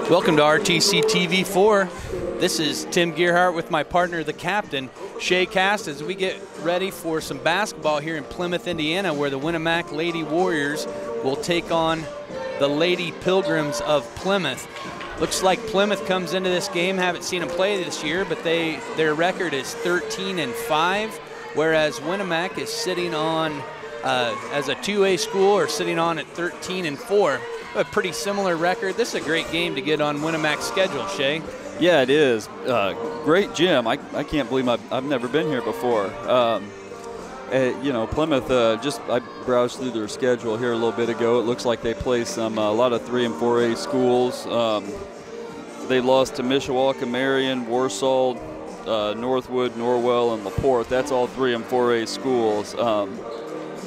Welcome to RTC TV4. This is Tim Gearhart with my partner, the captain, Shay Cast, as we get ready for some basketball here in Plymouth, Indiana, where the Winamac Lady Warriors will take on the Lady Pilgrims of Plymouth. Looks like Plymouth comes into this game, haven't seen them play this year, but their record is 13-5, whereas Winamac is sitting on, as a 2A school, or sitting on at 13-4. A pretty similar record. This is a great game to get on Winamac's schedule, Shay. Yeah, it is. Great gym. I can't believe I've never been here before. You know, Plymouth, I browsed through their schedule here a little bit ago. It looks like they play a lot of 3 and 4A schools. They lost to Mishawaka, Marion, Warsaw, Northwood, Norwell, and LaPorte. That's all 3 and 4A schools.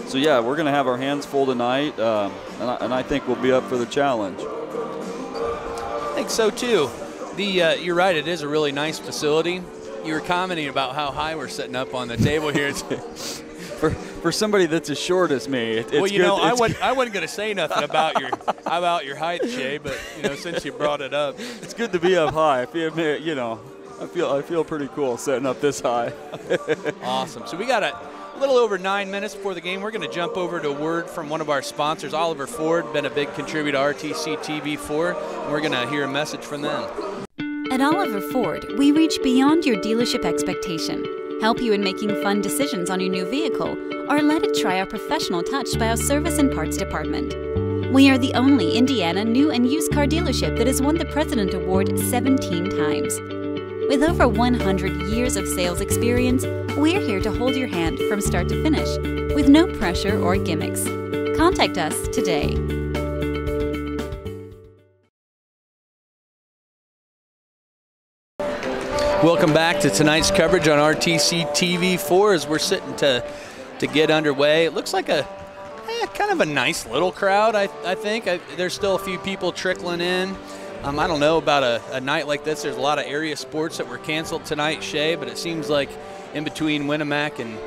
So yeah, we're going to have our hands full tonight, and I think we'll be up for the challenge. I think so too. You're right, it is a really nice facility. You were commenting about how high we're setting up on the table here. for somebody that's as short as me, it's well, you good. know, I wasn't going to say nothing about your height, Shay, but you know, since you brought it up, it's good to be up high. You know, I feel pretty cool setting up this high. Awesome. So we got a little over 9 minutes before the game. We're going to jump over to a word from one of our sponsors, Oliver Ford, been a big contributor to RTC TV4, and we're going to hear a message from them. At Oliver Ford, we reach beyond your dealership expectation, help you in making fun decisions on your new vehicle, or let it try our professional touch by our service and parts department. We are the only Indiana new and used car dealership that has won the President Award 17 times. With over 100 years of sales experience, we're here to hold your hand from start to finish, with no pressure or gimmicks. Contact us today. Welcome back to tonight's coverage on RTC TV4 as we're sitting to get underway. It looks like a kind of a nice little crowd, I think. There's still a few people trickling in. I don't know about a night like this. There's a lot of area sports that were canceled tonight, Shay, but it seems like in between Winamac and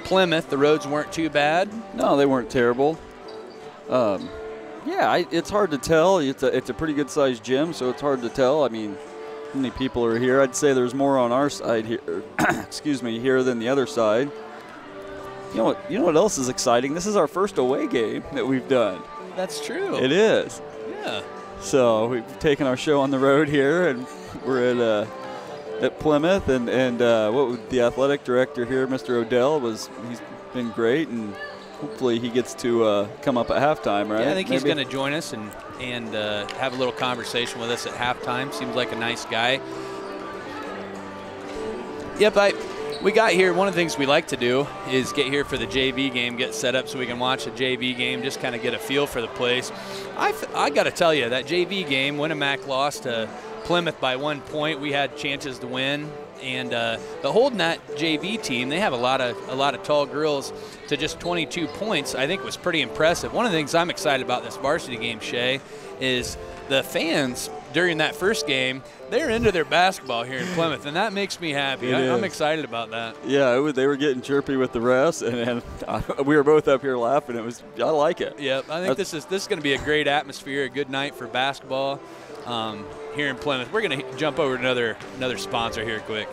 Plymouth, the roads weren't too bad. No, they weren't terrible. Yeah, it's hard to tell. It's a pretty good-sized gym, so it's hard to tell. I mean, how many people are here? I'd say there's more on our side here, excuse me, here than the other side. You know what else is exciting? This is our first away game that we've done. That's true. It is. Yeah. So we've taken our show on the road here, and we're at Plymouth, and the athletic director here, Mr. Odell, he's been great, and hopefully he gets to come up at halftime, right? Yeah, I think he's going to join us and have a little conversation with us at halftime. Seems like a nice guy. Yep, we got here. One of the things we like to do is get here for the JV game, get set up so we can watch the JV game, just kind of get a feel for the place. I got to tell you, that JV game, Winamac lost to Plymouth by 1 point. We had chances to win, and but holding that JV team, they have a lot of tall girls, to just 22 points, I think was pretty impressive. One of the things I'm excited about this varsity game, Shay, is the fans during that first game, they're into their basketball here in Plymouth, and that makes me happy. I'm excited about that. Yeah, they were getting chirpy with the refs, and we were both up here laughing. I like it. Yep, I think this is going to be a great atmosphere, a good night for basketball here in Plymouth. We're going to jump over to another sponsor here quick.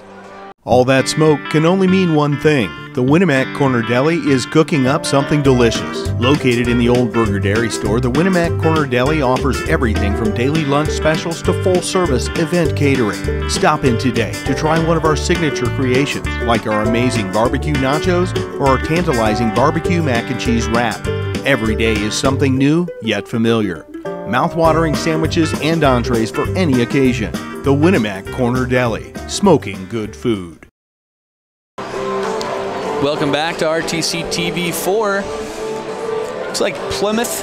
All that smoke can only mean one thing. The Winamac Corner Deli is cooking up something delicious. Located in the Old Burger Dairy Store, the Winamac Corner Deli offers everything from daily lunch specials to full-service event catering. Stop in today to try one of our signature creations, like our amazing barbecue nachos or our tantalizing barbecue mac and cheese wrap. Every day is something new, yet familiar. Mouth-watering sandwiches and entrees for any occasion. The Winamac Corner Deli, smoking good food. Welcome back to RTC TV4. Looks like Plymouth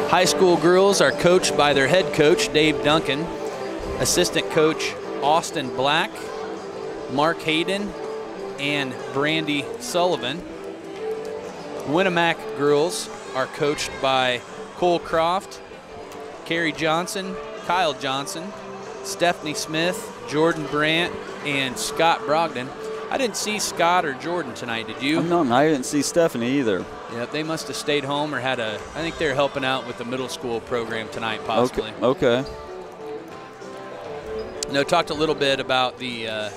high school girls are coached by their head coach, Dave Duncan, assistant coach Austin Black, Mark Hayden, and Brandy Sullivan. Winamac girls are coached by Cole Croft, Carrie Johnson, Kyle Johnson, Stephanie Smith, Jordan Brandt, and Scott Brogdon. I didn't see Scott or Jordan tonight, did you? No, I didn't see Stephanie either. Yep, they must have stayed home or had I think they're helping out with the middle school program tonight, possibly. Okay. talked a little bit about the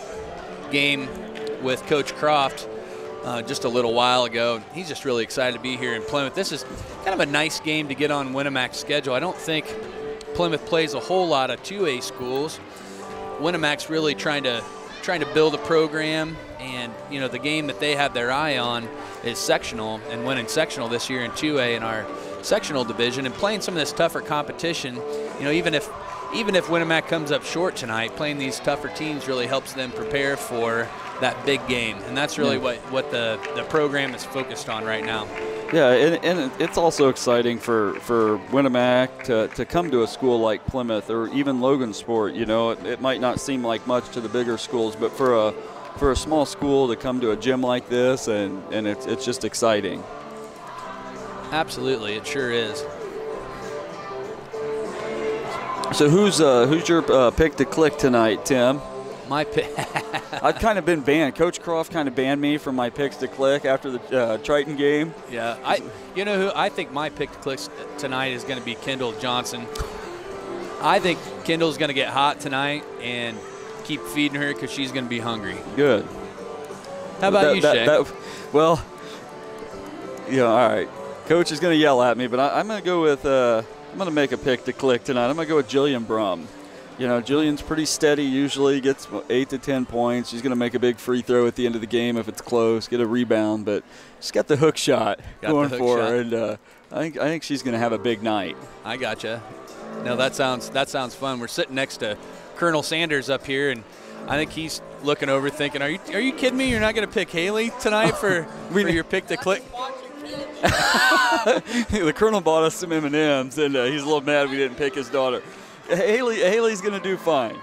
game with Coach Croft just a little while ago. He's just really excited to be here in Plymouth. This is kind of a nice game to get on Winamac's schedule. I don't think Plymouth plays a whole lot of 2A schools. Winamac's really trying to build a program, and the game that they have their eye on is sectional, and winning sectional this year in 2A in our sectional division, and playing some of this tougher competition. Even if Winamac comes up short tonight, playing these tougher teams really helps them prepare for that big game, and that's really what the program is focused on right now. Yeah, and it's also exciting for Winamac to come to a school like Plymouth or even Logansport. It might not seem like much to the bigger schools, but for a small school to come to a gym like this, and it's just exciting. Absolutely, it sure is. So who's your pick to click tonight, Tim? My pick. I've kind of been banned. Coach Croft kind of banned me from my picks to click after the Triton game. Yeah, I think my pick to click tonight is going to be Kendall Johnson. I think Kendall's going to get hot tonight and keep feeding her because she's going to be hungry. Good. How about you, Shay? Well, all right. Coach is going to yell at me, but I'm going to go with I'm going to make a pick to click tonight. I'm going to go with Jillian Brum. Jillian's pretty steady usually, gets 8 to 10 points. She's going to make a big free throw at the end of the game if it's close, get a rebound, but she's got the hook shot going for her, and I think she's going to have a big night. I gotcha. No, that sounds fun. We're sitting next to Colonel Sanders up here, and I think he's looking over thinking, are you kidding me? You're not going to pick Haley tonight for your pick to click? The Colonel bought us some M&Ms, and he's a little mad we didn't pick his daughter. Haley's going to do fine.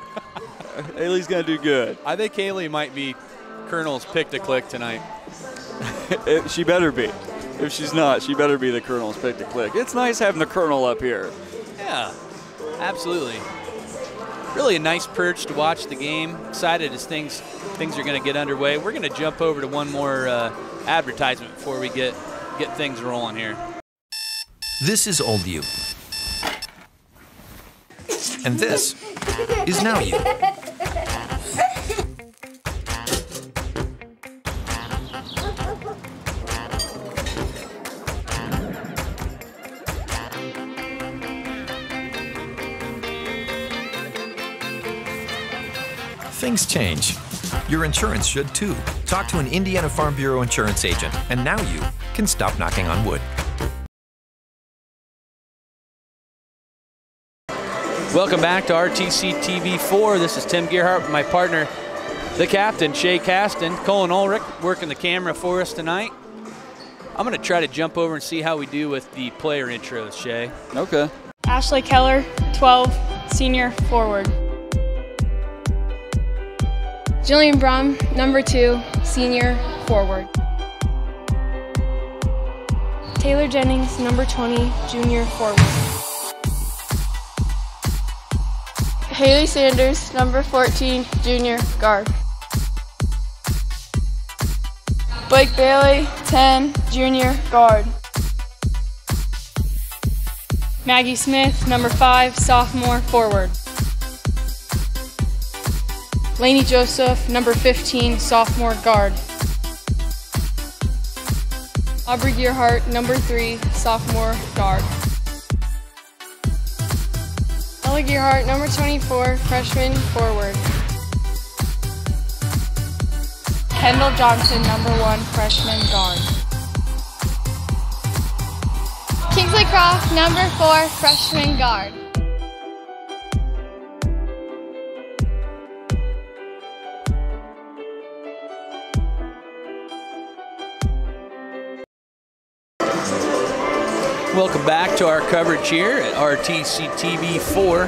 Haley's going to do good. I think Haley might be Colonel's pick to click tonight. She better be. If she's not, she better be the Colonel's pick to click. It's nice having the Colonel up here. Yeah, absolutely. Really a nice perch to watch the game. Excited as things are going to get underway. We're going to jump over to one more advertisement before we get things rolling here. This is old you. And this is now you. Things change. Your insurance should too. Talk to an Indiana Farm Bureau insurance agent, and now you can stop knocking on wood. Welcome back to RTC TV4. This is Tim Gearhart with my partner, the captain, Shay Caston. Colin Ulrich working the camera for us tonight. I'm going to try to jump over and see how we do with the player intros, Shay. Okay. Ashley Keller, 12, senior, forward. Jillian Brum, number 2, senior, forward. Taylor Jennings, number 20, junior, forward. Haley Sanders, number 14, junior, guard. Blake Bailey, 10, junior, guard. Maggie Smith, number 5, sophomore, forward. Lainey Joseph, number 15, sophomore, guard. Aubrey Gearhart, number 3, sophomore, guard. Ella Gearhart, number 24, freshman, forward. Kendall Johnson, number 1, freshman, guard. Kingsley Croft, number 4, freshman, guard. Welcome back to our coverage here at RTC TV4.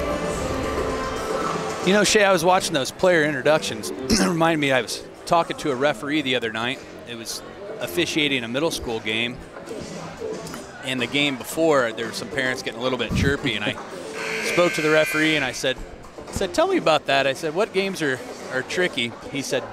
Shay, I was watching those player introductions. It reminded me I was talking to a referee the other night. It was officiating a middle school game. And the game before, there were some parents getting a little bit chirpy, and I spoke to the referee and I said, tell me about that. I said, what games are tricky? He said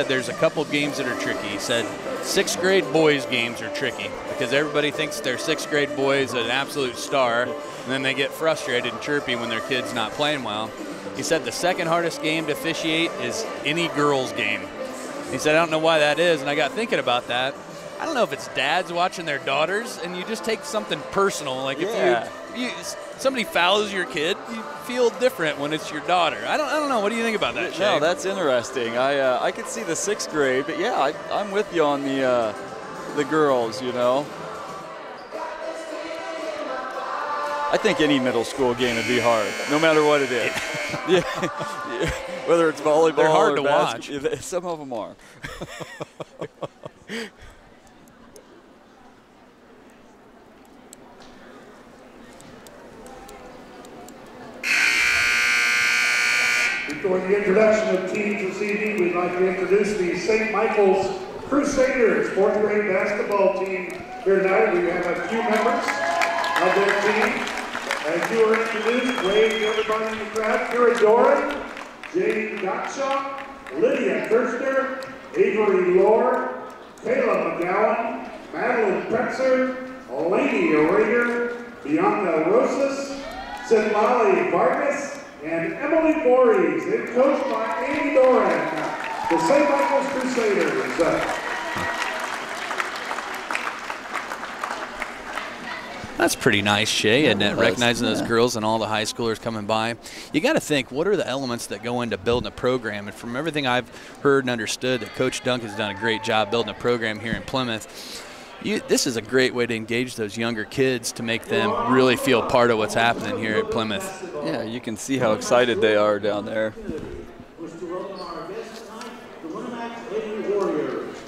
there's a couple games that are tricky. He said 6th grade boys games are tricky because everybody thinks their 6th grade boy is an absolute star, and then they get frustrated and chirpy when their kid's not playing well. He said the second hardest game to officiate is any girls' game. He said, I don't know why that is, and I got thinking about that. I don't know if it's dads watching their daughters, and you just take something personal. Like if somebody fouls your kid, you feel different when it's your daughter. I don't know. What do you think about that, Shay? No, that's interesting. I could see the 6th grade, but yeah, I'm with you on the girls. You know, I think any middle school game would be hard, no matter what it is. Yeah. Whether it's volleyball, they're hard or to watch. Some of them are. Before the introduction of teams this evening, we'd like to introduce the St. Michael's Crusaders 4th grade basketball team here tonight. We have a few members of their team. As you are introduced, wave to everybody in the crowd. Kira Doran, Jane Gottschalk, Lydia Kirster, Avery Lohr, Kayla McGowan, Madeline Pretzer, Eleni O'Reger, Bianca Rosas, Sidlali Vargas, and Emily Voorhees, and coached by Amy Doran, the St. Michael's Crusaders. That's pretty nice, Shay, isn't it? Recognizing those yeah. girls and all the high schoolers coming by. You got to think, what are the elements that go into building a program? And from everything I've heard and understood, that Coach Dunk has done a great job building a program here in Plymouth. This is a great way to engage those younger kids to make them really feel part of what's happening here at Plymouth. Yeah, you can see how excited they are down there. Was to welcome our guests tonight, the Winamac Lady Warriors.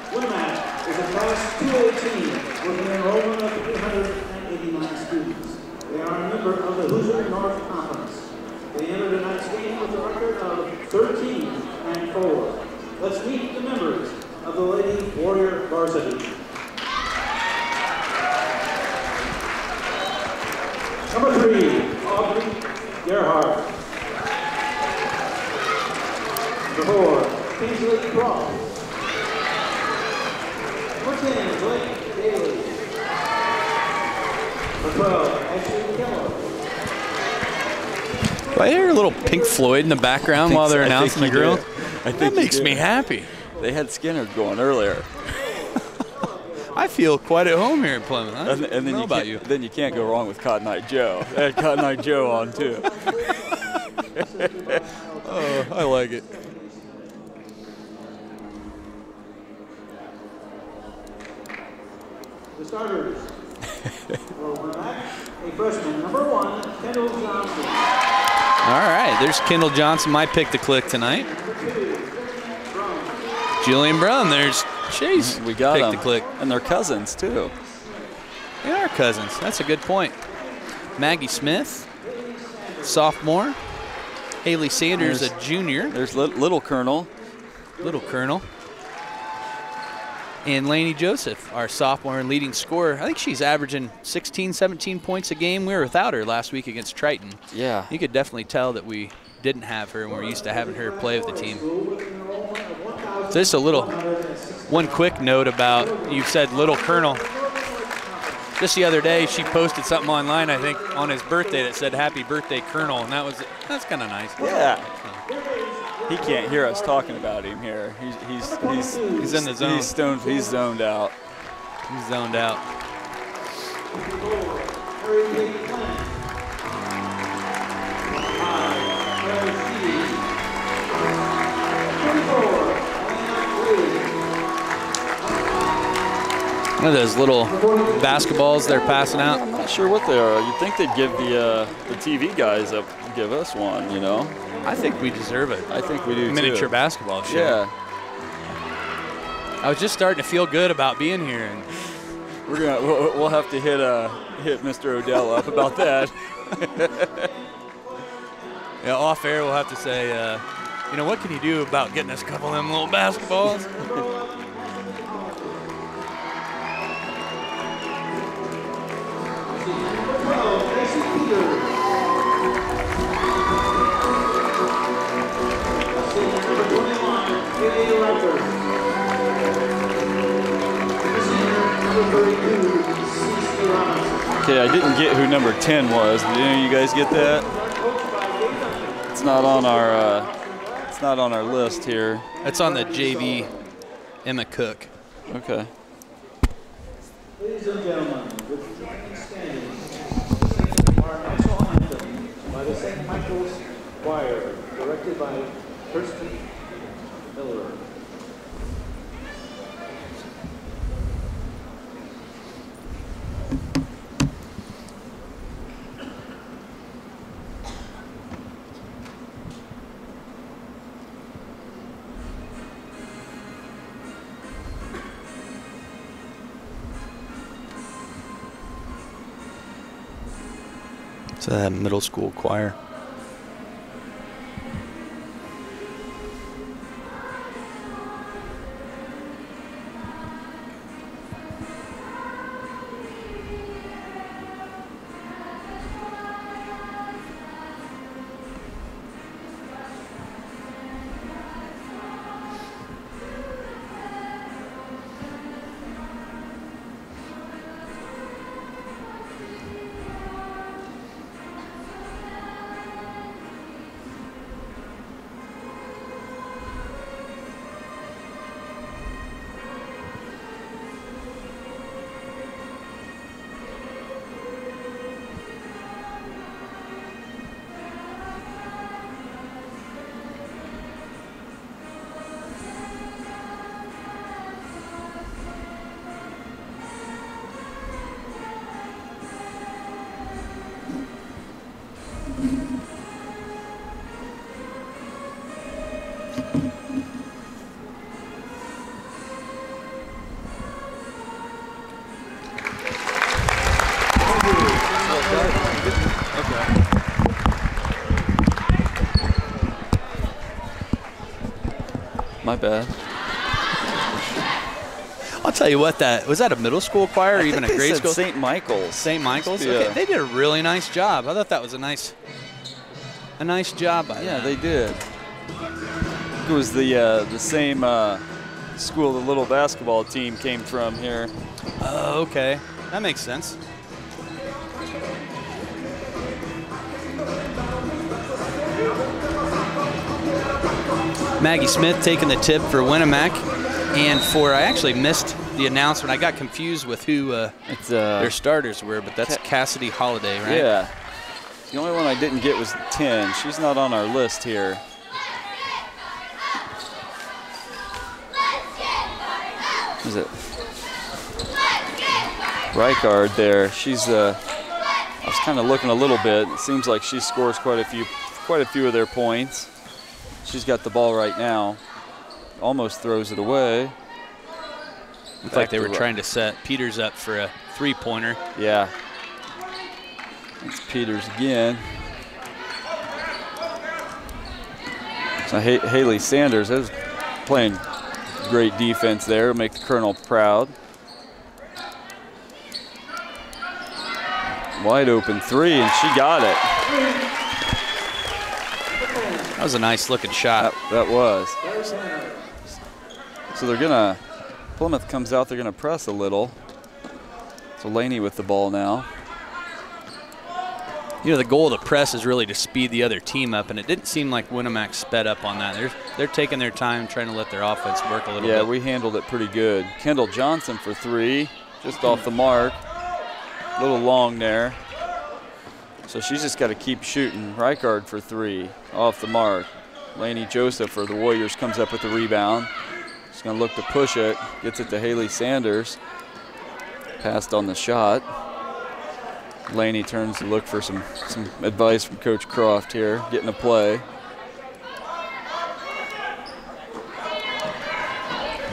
Winamac is a class 218 with an enrollment of 389 students. They are a member of the Hoosier North Conference. They entered tonight's game with a record of 13-4. Let's meet the members of the Lady Warrior varsity. Number 3, Aubrey Gerhardt. Number 4, Kingsley Croft. Number 10, Blake Daly. Number 12, Ashley Keller. Do I hear a little Pink Floyd in the background while they're announcing the girl? That makes me happy. They had Skinner going earlier. I feel quite at home here in Plymouth. I And then don't know about you. Then you can't go wrong with Cotton Eye Joe. They had Cotton Eye Joe on too. Oh, I like it. The starters. For Winamac, a freshman, number 1, Kendall Johnson. All right, there's Kendall Johnson, my pick to click tonight. Jillian Brown, there's Shay's We got pick them. to click. And they're cousins too. They are cousins. That's a good point. Maggie Smith, sophomore. Haley Sanders, a junior. There's Little Colonel. Little Colonel. And Lainey Joseph, our sophomore and leading scorer. I think she's averaging 16, 17 points a game. We were without her last week against Triton. Yeah. You could definitely tell that we didn't have her when we're used to having her play with the team. So just a little, one quick note about, you said Little Colonel. Just the other day, she posted something online, I think, on his birthday that said, "Happy birthday, Colonel," and that's kind of nice. Yeah. He can't hear us talking about him here. He's in the zone. He's stoned. He's zoned out. He's zoned out. One of those little basketballs they're passing out. I'm not sure what they are. You'd think they'd give the TV guys give us one, you know? I think we deserve it. I think we do Miniature too. basketball shit. Yeah. I was just starting to feel good about being here, and We'll have to hit Mr. Odell up about that. yeah, off air we'll have to say, you know, what can you do about getting us a couple of them little basketballs? Okay, I didn't get who number 10 was. Did any of you guys get that? It's not on our list here. That's on the JV Emma Cook. Okay. Ladies and gentlemen, with the joining standings, our national anthem by the St. Michael's Choir, directed by Kirsten Miller. It's a middle school choir. My bad. I'll tell you what, was that a middle school choir or even a grade school? St. Michael's. St. Michael's? Yeah. Okay, they did a really nice job. I thought that was a nice job by them. Yeah, they did. It was the same school the little basketball team came from here. Oh, okay. That makes sense. Maggie Smith taking the tip for Winamac. And I actually missed the announcement. I got confused with who their starters were, but that's Cassidy Holiday, right? Yeah. The only one I didn't get was 10. She's not on our list here. Is it Reichard there? She's I was kind of looking a little bit. It seems like she scores quite a few of their points. She's got the ball right now. Almost throws it away. Looks like they were trying to set Peters up for a three-pointer. Yeah. It's Peters again. So Haley Sanders is playing great defense there, make the Colonel proud. Wide open three, and she got it. That was a nice looking shot. That was. So they're gonna, Plymouth comes out, they're gonna press a little. So Laney with the ball now. You know, the goal of the press is really to speed the other team up, and it didn't seem like Winamac sped up on that. They're taking their time, trying to let their offense work a little bit. Yeah, we handled it pretty good. Kendall Johnson for three, just off the mark. A little long there. So she's just got to keep shooting. Reichard for three, off the mark. Laney Joseph for the Warriors comes up with the rebound. She's going to look to push it. Gets it to Haley Sanders. Passed on the shot. Laney turns to look for some advice from Coach Croft here, getting a play.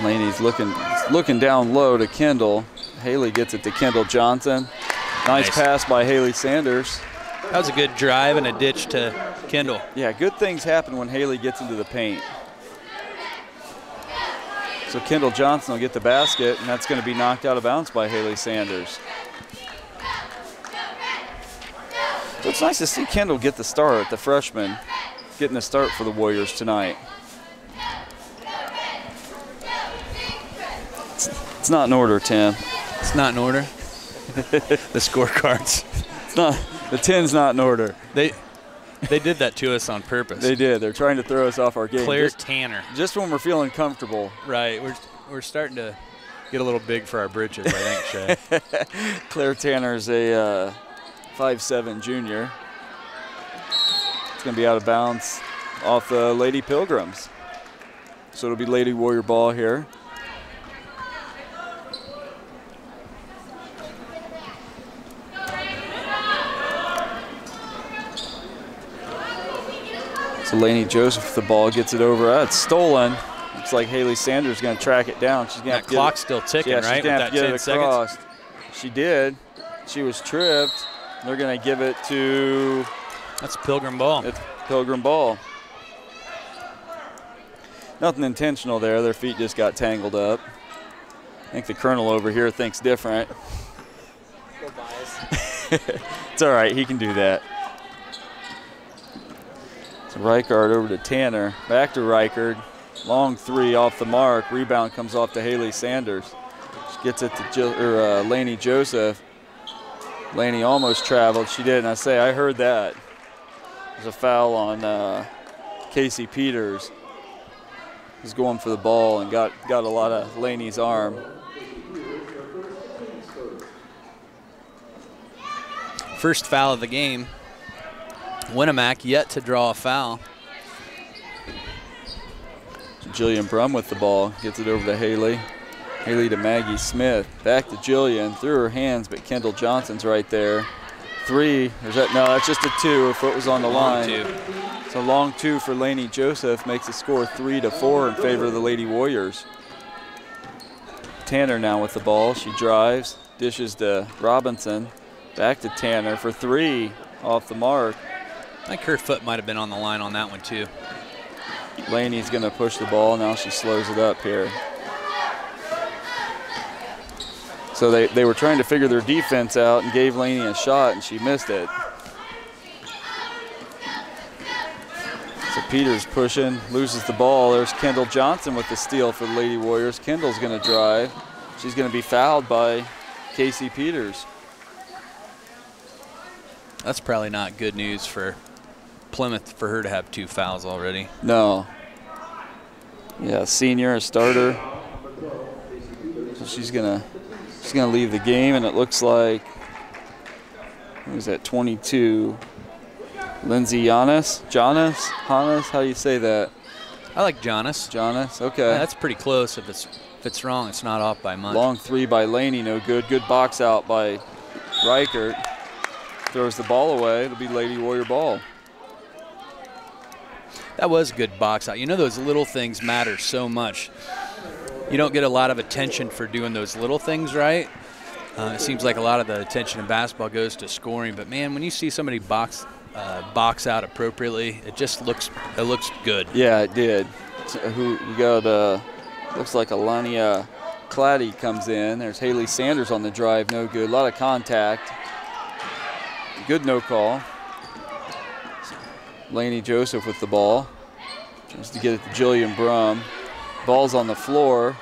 Laney's looking down low to Kendall. Haley gets it to Kendall Johnson. Nice pass by Haley Sanders. That was a good drive and a ditch to Kendall. Yeah, good things happen when Haley gets into the paint. So Kendall Johnson will get the basket, and that's going to be knocked out of bounds by Haley Sanders. So it's nice to see Kendall get the start, the freshman, getting the start for the Warriors tonight. It's not in order, Tim. It's not in order. The scorecards. It's not. The 10's not in order. They did that to us on purpose. They did. They're trying to throw us off our game. Claire Tanner. Just when we're feeling comfortable. Right. We're starting to get a little big for our britches, I think, Shay. Claire Tanner's a 5'7" junior. It's going to be out of bounds off the Lady Pilgrims. So it'll be Lady Warrior ball here. So Lainey Joseph with the ball gets it over. It's stolen. Looks like Haley Sanders is going to track it down. She's going to have to clock's still ticking, right? She's going to have to get it across. Seconds? She did. She was tripped. They're going to give it to. That's Pilgrim ball. It's Pilgrim ball. Nothing intentional there. Their feet just got tangled up. I think the colonel over here thinks different. Go bias. It's all right. He can do that. So Reichard over to Tanner. Back to Reichard. Long three off the mark. Rebound comes off to Haley Sanders. She gets it to Lainey Joseph. Lainey almost traveled. She didn't. I heard that. There's a foul on Casey Peters. He's going for the ball and got a lot of Lainey's arm. First foul of the game. Winamac yet to draw a foul. Jillian Brum with the ball, gets it over to Haley. Haley to Maggie Smith, back to Jillian, through her hands, but Kendall Johnson's right there. Three, no, that's just a two. Her foot was on the line. Two. So long two for Lainey Joseph, makes the score 3-4 in favor of the Lady Warriors. Tanner now with the ball, she drives, dishes to Robinson, back to Tanner for three, off the mark. I think her foot might have been on the line on that one too. Lainey's going to push the ball. Now she slows it up here. So they were trying to figure their defense out and gave Lainey a shot, and she missed it. So Peters pushing, loses the ball. There's Kendall Johnson with the steal for the Lady Warriors. Kendall's going to drive. She's going to be fouled by Casey Peters. That's probably not good news for Plymouth for her to have two fouls already. No. Yeah, senior, a starter. So she's gonna leave the game, and it looks like, who was that, 22? Lindsay Janis, how do you say that? I like Janis. Okay. Yeah, that's pretty close. If it's wrong, it's not off by much. Long three by Lainey, no good. Good box out by Reichert. Throws the ball away. It'll be Lady Warrior ball. That was a good box out. You know, those little things matter so much. You don't get a lot of attention for doing those little things right. It seems like a lot of the attention in basketball goes to scoring, but man, when you see somebody box out appropriately, it just looks good. Yeah, it did. Who you got? Looks like Alania Claddy comes in. There's Haley Sanders on the drive, no good. A lot of contact. Good no call. Lainey Joseph with the ball. Tries to get it to Jillian Brum. Ball's on the floor.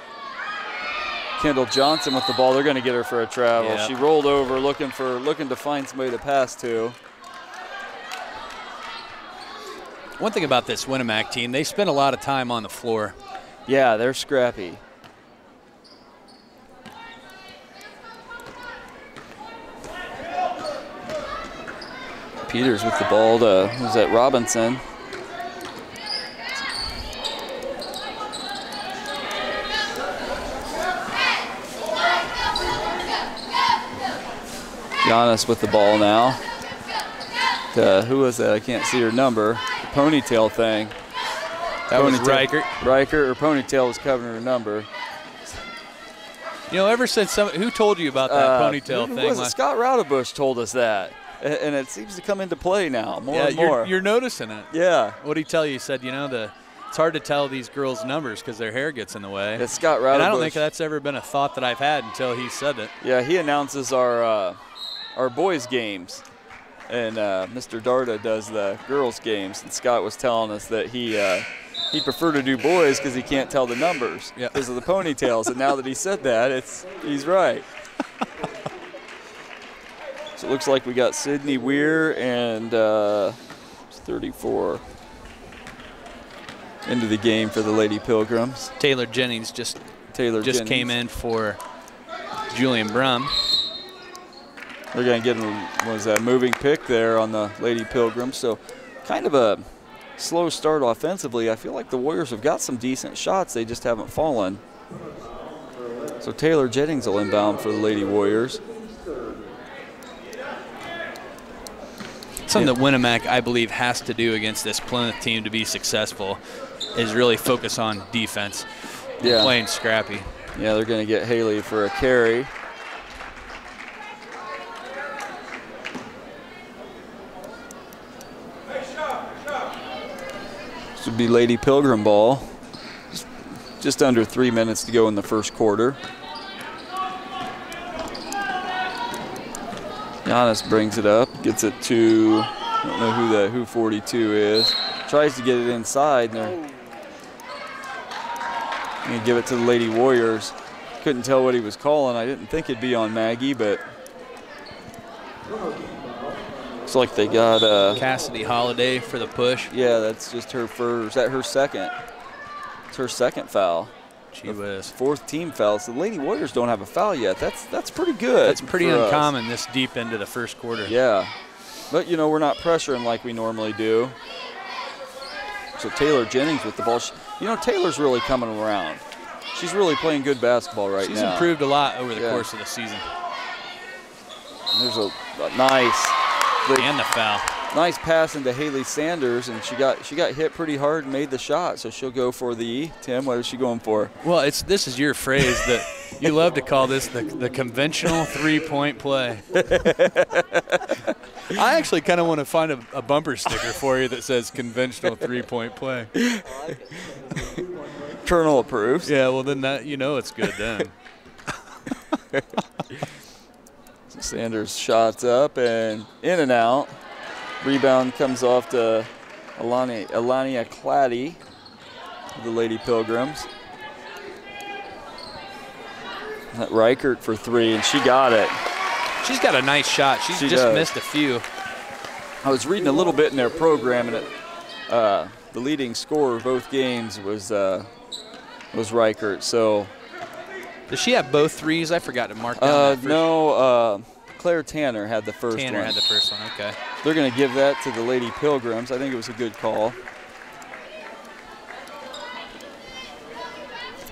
Kendall Johnson with the ball. They're going to get her for a travel. Yep. She rolled over looking to find somebody to pass to. One thing about this Winamac team, they spend a lot of time on the floor. Yeah, they're scrappy. Peters with the ball to, who's that, Robinson. Giannis with the ball now. Who was that? I can't see her number. The ponytail thing. That was Reichert. Reichert, her ponytail was covering her number. You know, ever since who told you about that ponytail who thing? Was it? Scott Raudebush told us that. And it seems to come into play now more and more. You're noticing it. Yeah. What did he tell you? He said, you know, it's hard to tell these girls' numbers because their hair gets in the way. It's Scott Raudebush. And I don't think that's ever been a thought that I've had until he said it. Yeah, he announces our boys' games, and Mr. Darda does the girls' games. And Scott was telling us that he preferred to do boys because he can't tell the numbers because of the ponytails. And now that he said that, he's right. So it looks like we got Sydney Weir and 34 into the game for the Lady Pilgrims. Taylor Jennings just came in for Julian Brum. They're going to get a moving pick there on the Lady Pilgrims. So kind of a slow start offensively. I feel like the Warriors have got some decent shots. They just haven't fallen. So Taylor Jennings will inbound for the Lady Warriors. Something that Winamac, I believe, has to do against this Plymouth team to be successful is really focus on defense and playing scrappy. Yeah, they're going to get Haley for a carry. This would be Lady Pilgrim ball. Just under 3 minutes to go in the first quarter. Giannis brings it up, gets it to, I don't know who 42 is. Tries to get it inside, and they're going to give it to the Lady Warriors. Couldn't tell what he was calling. I didn't think it'd be on Maggie, but looks like they got Cassidy Holiday for the push. Yeah, that's just her first. Is that her second? It's her second foul. Gee whiz. Fourth team foul. So the Lady Warriors don't have a foul yet. That's pretty good. That's pretty uncommon this deep into the first quarter. Yeah. But, you know, we're not pressuring like we normally do. So Taylor Jennings with the ball. You know, Taylor's really coming around. She's really playing good basketball right now. She's improved a lot over the course of the season. And there's a nice. And the foul. Nice pass into Haley Sanders, and she got hit pretty hard and made the shot, so she'll go for the Tim. What is she going for? Well, this is your phrase that you love to call this the conventional three-point play. I actually kind of want to find a bumper sticker for you that says conventional three-point play. Colonel approves. Yeah, well then it's good then. So Sanders shots up and in and out. Rebound comes off to Alania Claddy of the Lady Pilgrims. Reichert for three, and she got it. She's got a nice shot. She just missed a few. I was reading a little bit in their program, and the leading scorer of both games was Reichert. So, does she have both threes? I forgot to mark down that no. Claire Tanner had the first one. Tanner had the first one, okay. They're going to give that to the Lady Pilgrims. I think it was a good call.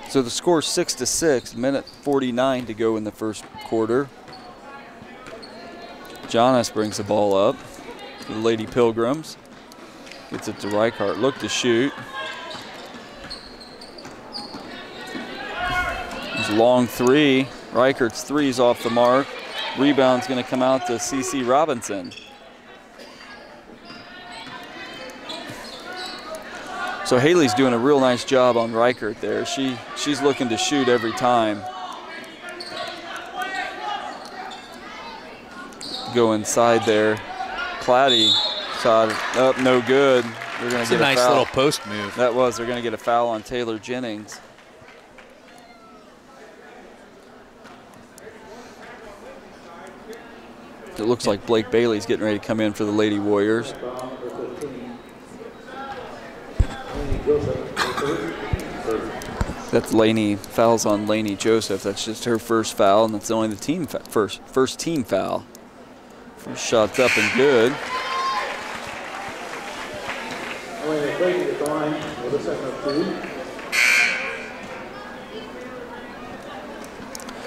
So the score 6-6, minute 49 to go in the first quarter. Giannis brings the ball up to the Lady Pilgrims. Gets it to Reichert. Look to shoot. There's a long three. Reichert's three's off the mark. Rebound's going to come out to CC Robinson. So Haley's doing a real nice job on Reichert there. She's looking to shoot every time. Go inside there. Claddy shot it up, no good. They're going to get a nice foul. Little post move. That was. They're going to get a foul on Taylor Jennings. It looks like Blake Bailey's getting ready to come in for the Lady Warriors. That's Lainey, fouls on Lainey Joseph. That's just her first foul, and that's only the team first team foul. First shot's up and good.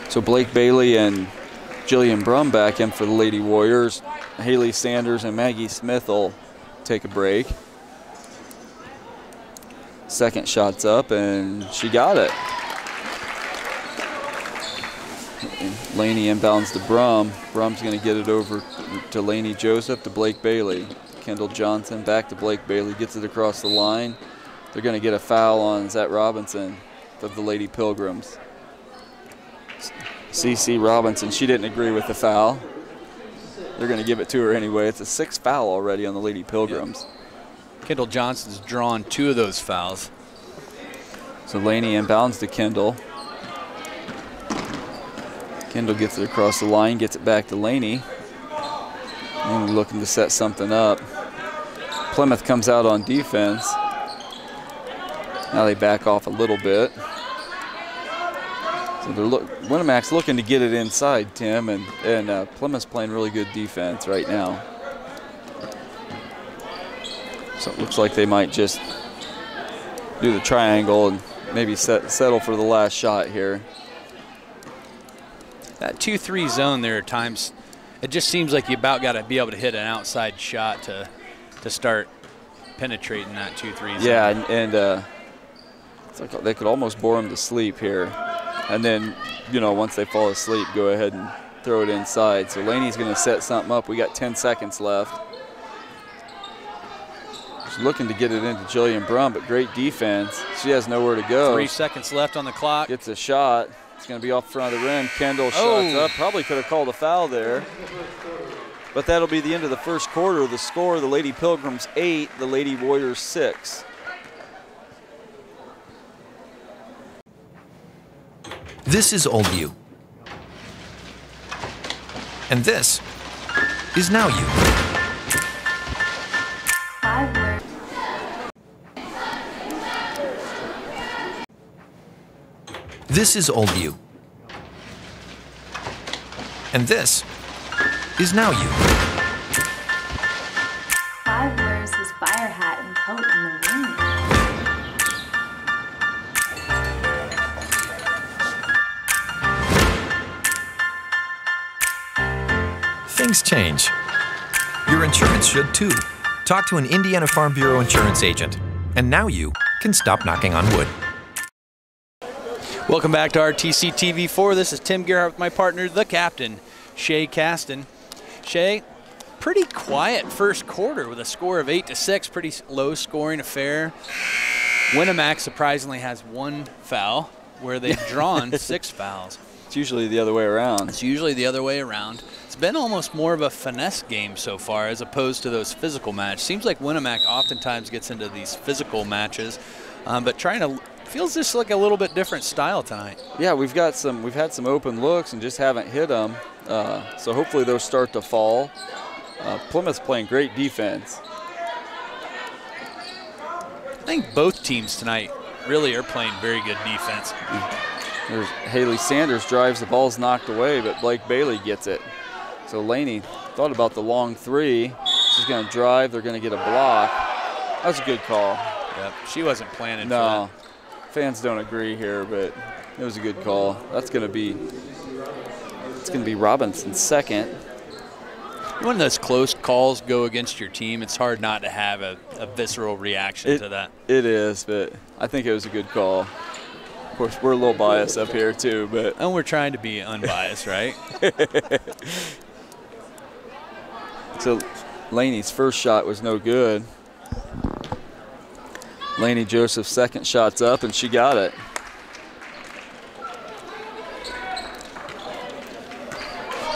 So Blake Bailey and Jillian Brum back in for the Lady Warriors. Haley Sanders and Maggie Smith will take a break. Second shot's up, and she got it. And Laney inbounds to Brum. Brum's going to get it over to Lainey Joseph to Blake Bailey. Kendall Johnson back to Blake Bailey, gets it across the line. They're going to get a foul on Zach Robinson of the Lady Pilgrims. CC Robinson, she didn't agree with the foul. They're going to give it to her anyway. It's a sixth foul already on the Lady Pilgrims. Yep. Kendall Johnson's drawn 2 of those fouls. So Laney inbounds to Kendall. Kendall gets it across the line, gets it back to Laney. And looking to set something up. Plymouth comes out on defense. Now they back off a little bit. So Winamac's looking to get it inside, Tim, and Plymouth's playing really good defense right now. So it looks like they might just do the triangle and maybe settle for the last shot here. That 2-3 zone, there are times it just seems like you about got to be able to hit an outside shot to start penetrating that 2-3 zone. Yeah, and it's like they could almost bore them to sleep here. And then, you know, once they fall asleep, go ahead and throw it inside. So Laney's going to set something up. We got 10 seconds left. She's looking to get it into Jillian Brum, but great defense. She has nowhere to go. 3 seconds left on the clock. Gets a shot. It's going to be off the front of the rim. Kendall shots up. Probably could have called a foul there. But that'll be the end of the first quarter. The score, the Lady Pilgrims 8, the Lady Warriors 6. This is Old You. And this is Now You. This is Old You. And this is Now You. 5 wears his fire hat and coat in the wind. Things change. Your insurance should too. Talk to an Indiana Farm Bureau insurance agent. And now you can stop knocking on wood. Welcome back to RTC TV4. This is Tim Gerhardt with my partner, the captain, Shay Caston. Shay, pretty quiet first quarter with a score of 8-6, pretty low scoring affair. Winamac surprisingly has 1 foul, where they've drawn 6 fouls. It's usually the other way around. It's usually the other way around. It's been almost more of a finesse game so far as opposed to those physical matches. Seems like Winamac oftentimes gets into these physical matches, but feels just like a little bit different style tonight. Yeah, we've had some open looks and just haven't hit them. So hopefully those start to fall. Plymouth's playing great defense. I think both teams tonight really are playing very good defense. There's Haley Sanders drives, the ball's knocked away, but Blake Bailey gets it. So Laney thought about the long 3. She's going to drive. They're going to get a block. That's a good call. Yep, she wasn't planning for No, that. Fans don't agree here, but it was a good call. It's going to be Robinson's second. When those close calls go against your team, it's hard not to have a visceral reaction to that. It is, but I think it was a good call. Of course, we're a little biased up here too, but and we're trying to be unbiased, right? So Laney's first shot was no good. Laney Joseph's second shot's up, and she got it.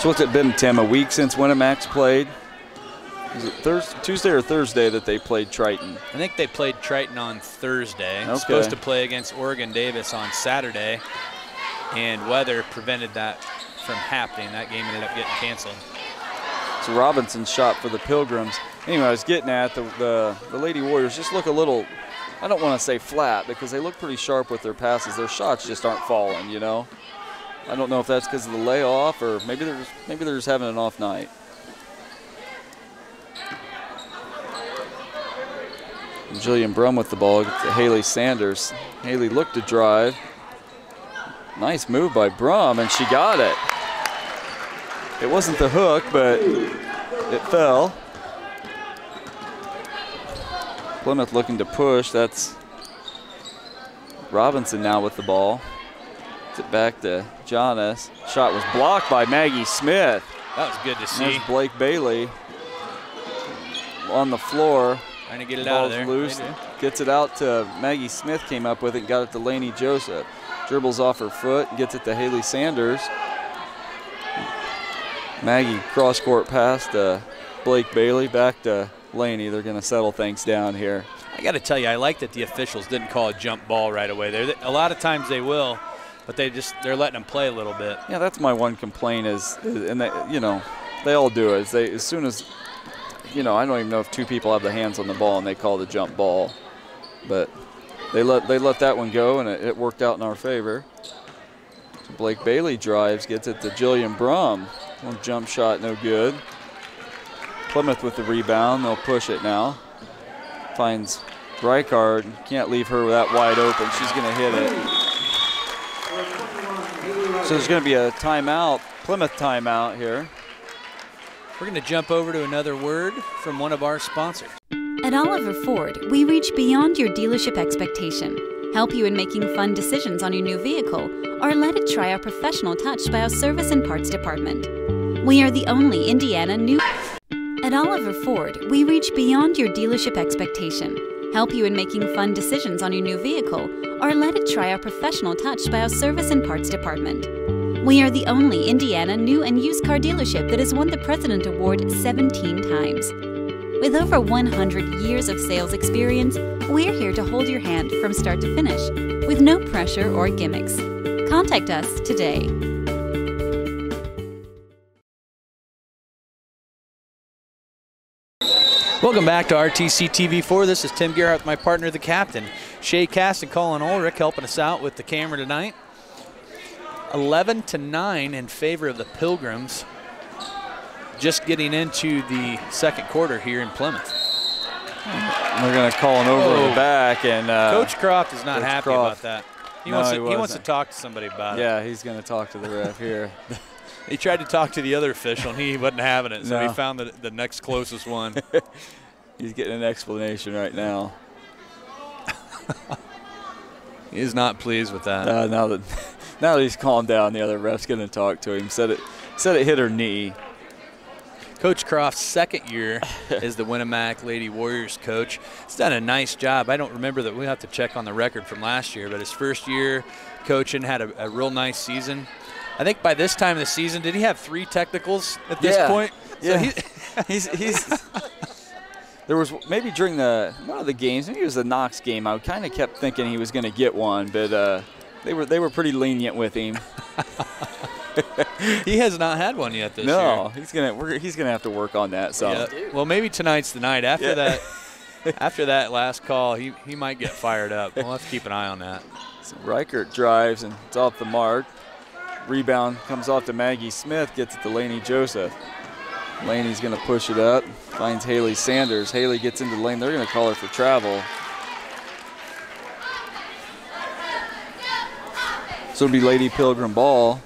So what's it been, Tim, a week since Winamac's played? Is it Tuesday or Thursday that they played Triton? I think they played Triton on Thursday. Okay. Supposed to play against Oregon Davis on Saturday, and weather prevented that from happening. That game ended up getting canceled. So Robinson's shot for the Pilgrims. Anyway, I was getting at the Lady Warriors just look a little, I don't want to say flat, because they look pretty sharp with their passes. Their shots just aren't falling, you know? I don't know if that's because of the layoff or maybe they're just having an off night. And Jillian Brum with the ball to Haley Sanders. Haley looked to drive. Nice move by Brum, and she got it. It wasn't the hook, but it fell. Plymouth looking to push. That's Robinson now with the ball. Gets it back to Jonas. Shot was blocked by Maggie Smith. That was good to see. There's Blake Bailey on the floor. Trying to get it out of there. Loose. Gets it out to Maggie Smith, came up with it, got it to Laney Joseph. Dribbles off her foot, gets it to Haley Sanders. Maggie cross-court pass to Blake Bailey, back to Laney. They're going to settle things down here. I got to tell you, I like that the officials didn't call a jump ball right away. A lot of times they will, but they're letting them play a little bit. Yeah, that's my one complaint and they, you know, they all do it. As soon as you know, I don't even know if two people have the hands on the ball and they call the jump ball, but they let that one go, and it worked out in our favor. So Blake Bailey drives, gets it to Jillian Brum. One jump shot, no good. Plymouth with the rebound. They'll push it now. Finds Reichard. Can't leave her that wide open. She's going to hit it. So there's going to be a timeout, Plymouth timeout here. We're going to jump over to another word from one of our sponsors. At Oliver Ford, we reach beyond your dealership expectation, help you in making fun decisions on your new vehicle, or let it try our professional touch by our service and parts department. We are the only Indiana new... At Oliver Ford, we reach beyond your dealership expectation, help you in making fun decisions on your new vehicle, or let it try our professional touch by our service and parts department. We are the only Indiana new and used car dealership that has won the President Award 17 times. With over 100 years of sales experience, we're here to hold your hand from start to finish, with no pressure or gimmicks. Contact us today. Welcome back to RTC TV4. This is Tim Gerhardt with my partner, the captain, Shay Cass and Colin Ulrich, helping us out with the camera tonight. 11-9 in favor of the Pilgrims. Just getting into the second quarter here in Plymouth. We're going to call an over the back, and Coach Croft is not happy about that. He wants to talk to somebody about it. Yeah, he's going to talk to the ref here. He tried to talk to the other official, and he wasn't having it, so he found the next closest one. He's getting an explanation right now. He is not pleased with that. Now that he's calmed down, the other ref's going to talk to him. Said it hit her knee. Coach Croft's second year as the Winamac Lady Warriors coach. He's done a nice job. I don't remember that. We'll have to check on the record from last year, but his first year coaching had a real nice season. I think by this time of the season, did he have 3 technicals at this point? Yeah. So he's there was maybe during one of the games, maybe it was the Knox game, I kind of kept thinking he was going to get one, but they were pretty lenient with him. He has not had one yet this year. No, he's gonna have to work on that. So yeah. Well, maybe tonight's the night. After that, after that last call, he might get fired up. We'll have to keep an eye on that. So Reichert drives and it's off the mark. Rebound comes off to Maggie Smith, gets it to Lainey Joseph. Lainey's going to push it up, finds Haley Sanders. Haley gets into the lane. They're going to call her for travel. So it'll be Lady Pilgrim ball.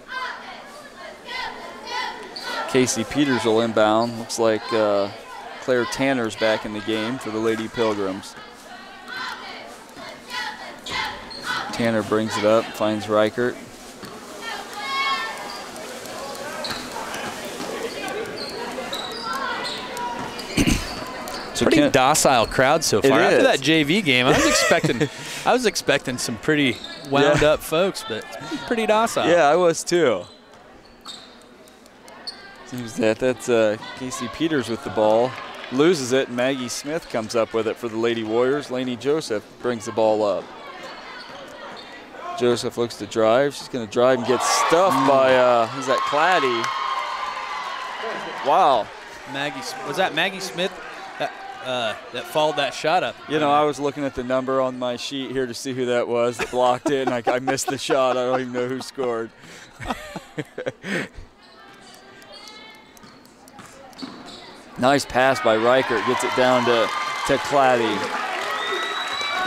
Casey Peters will inbound. Looks like Claire Tanner's back in the game for the Lady Pilgrims. Tanner brings it up, finds Reichert. So pretty docile crowd so far. After that JV game, I was expecting some pretty wound up folks, but it's pretty docile. Yeah, I was too. Seems that's Casey Peters with the ball. Loses it, and Maggie Smith comes up with it for the Lady Warriors. Lainey Joseph brings the ball up. Joseph looks to drive. She's going to drive and get stuffed by, who's that, Claddy? Wow. Was that Maggie Smith that followed that shot up? You know, I was looking at the number on my sheet here to see who that was that blocked it, and I missed the shot. I don't even know who scored. Nice pass by Reichert. Gets it down to Claddy.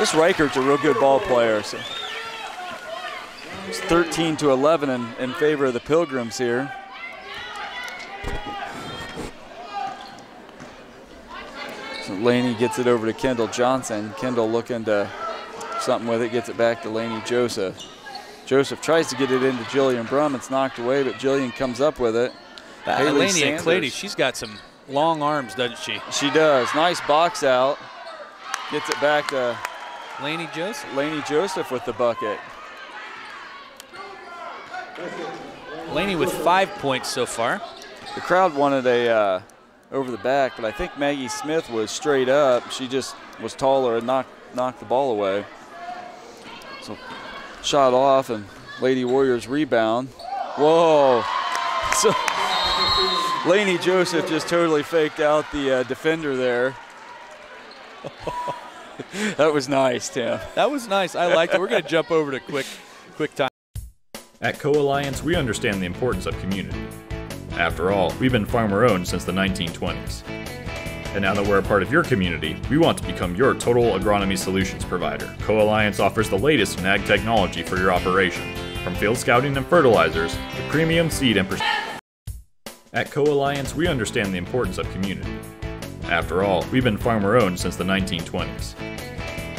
This Reichert's a real good ball player. So it's 13-11 in favor of the Pilgrims here. So Lainey gets it over to Kendall Johnson. Kendall looking to something with it, gets it back to Lainey Joseph. Joseph tries to get it into Jillian Brum. It's knocked away, but Jillian comes up with it. Lainey and Clady, she's got some long arms, doesn't she? She does. Nice box out. Gets it back to Lainey Joseph. Lainey Joseph with the bucket. Lainey with 5 points so far. The crowd wanted a over the back, but I think Maggie Smith was straight up. She just was taller and knocked the ball away. So shot off, and Lady Warriors rebound. Whoa. So Lainey Joseph just totally faked out the defender there. That was nice, Tim. That was nice. I liked it. We're going to jump over to quick time. At Co-Alliance, we understand the importance of community. After all, we've been farmer-owned since the 1920s. And now that we're a part of your community, we want to become your total agronomy solutions provider. Co-Alliance offers the latest in ag technology for your operation, from field scouting and fertilizers to premium seed and At Co-Alliance, we understand the importance of community. After all, we've been farmer-owned since the 1920s.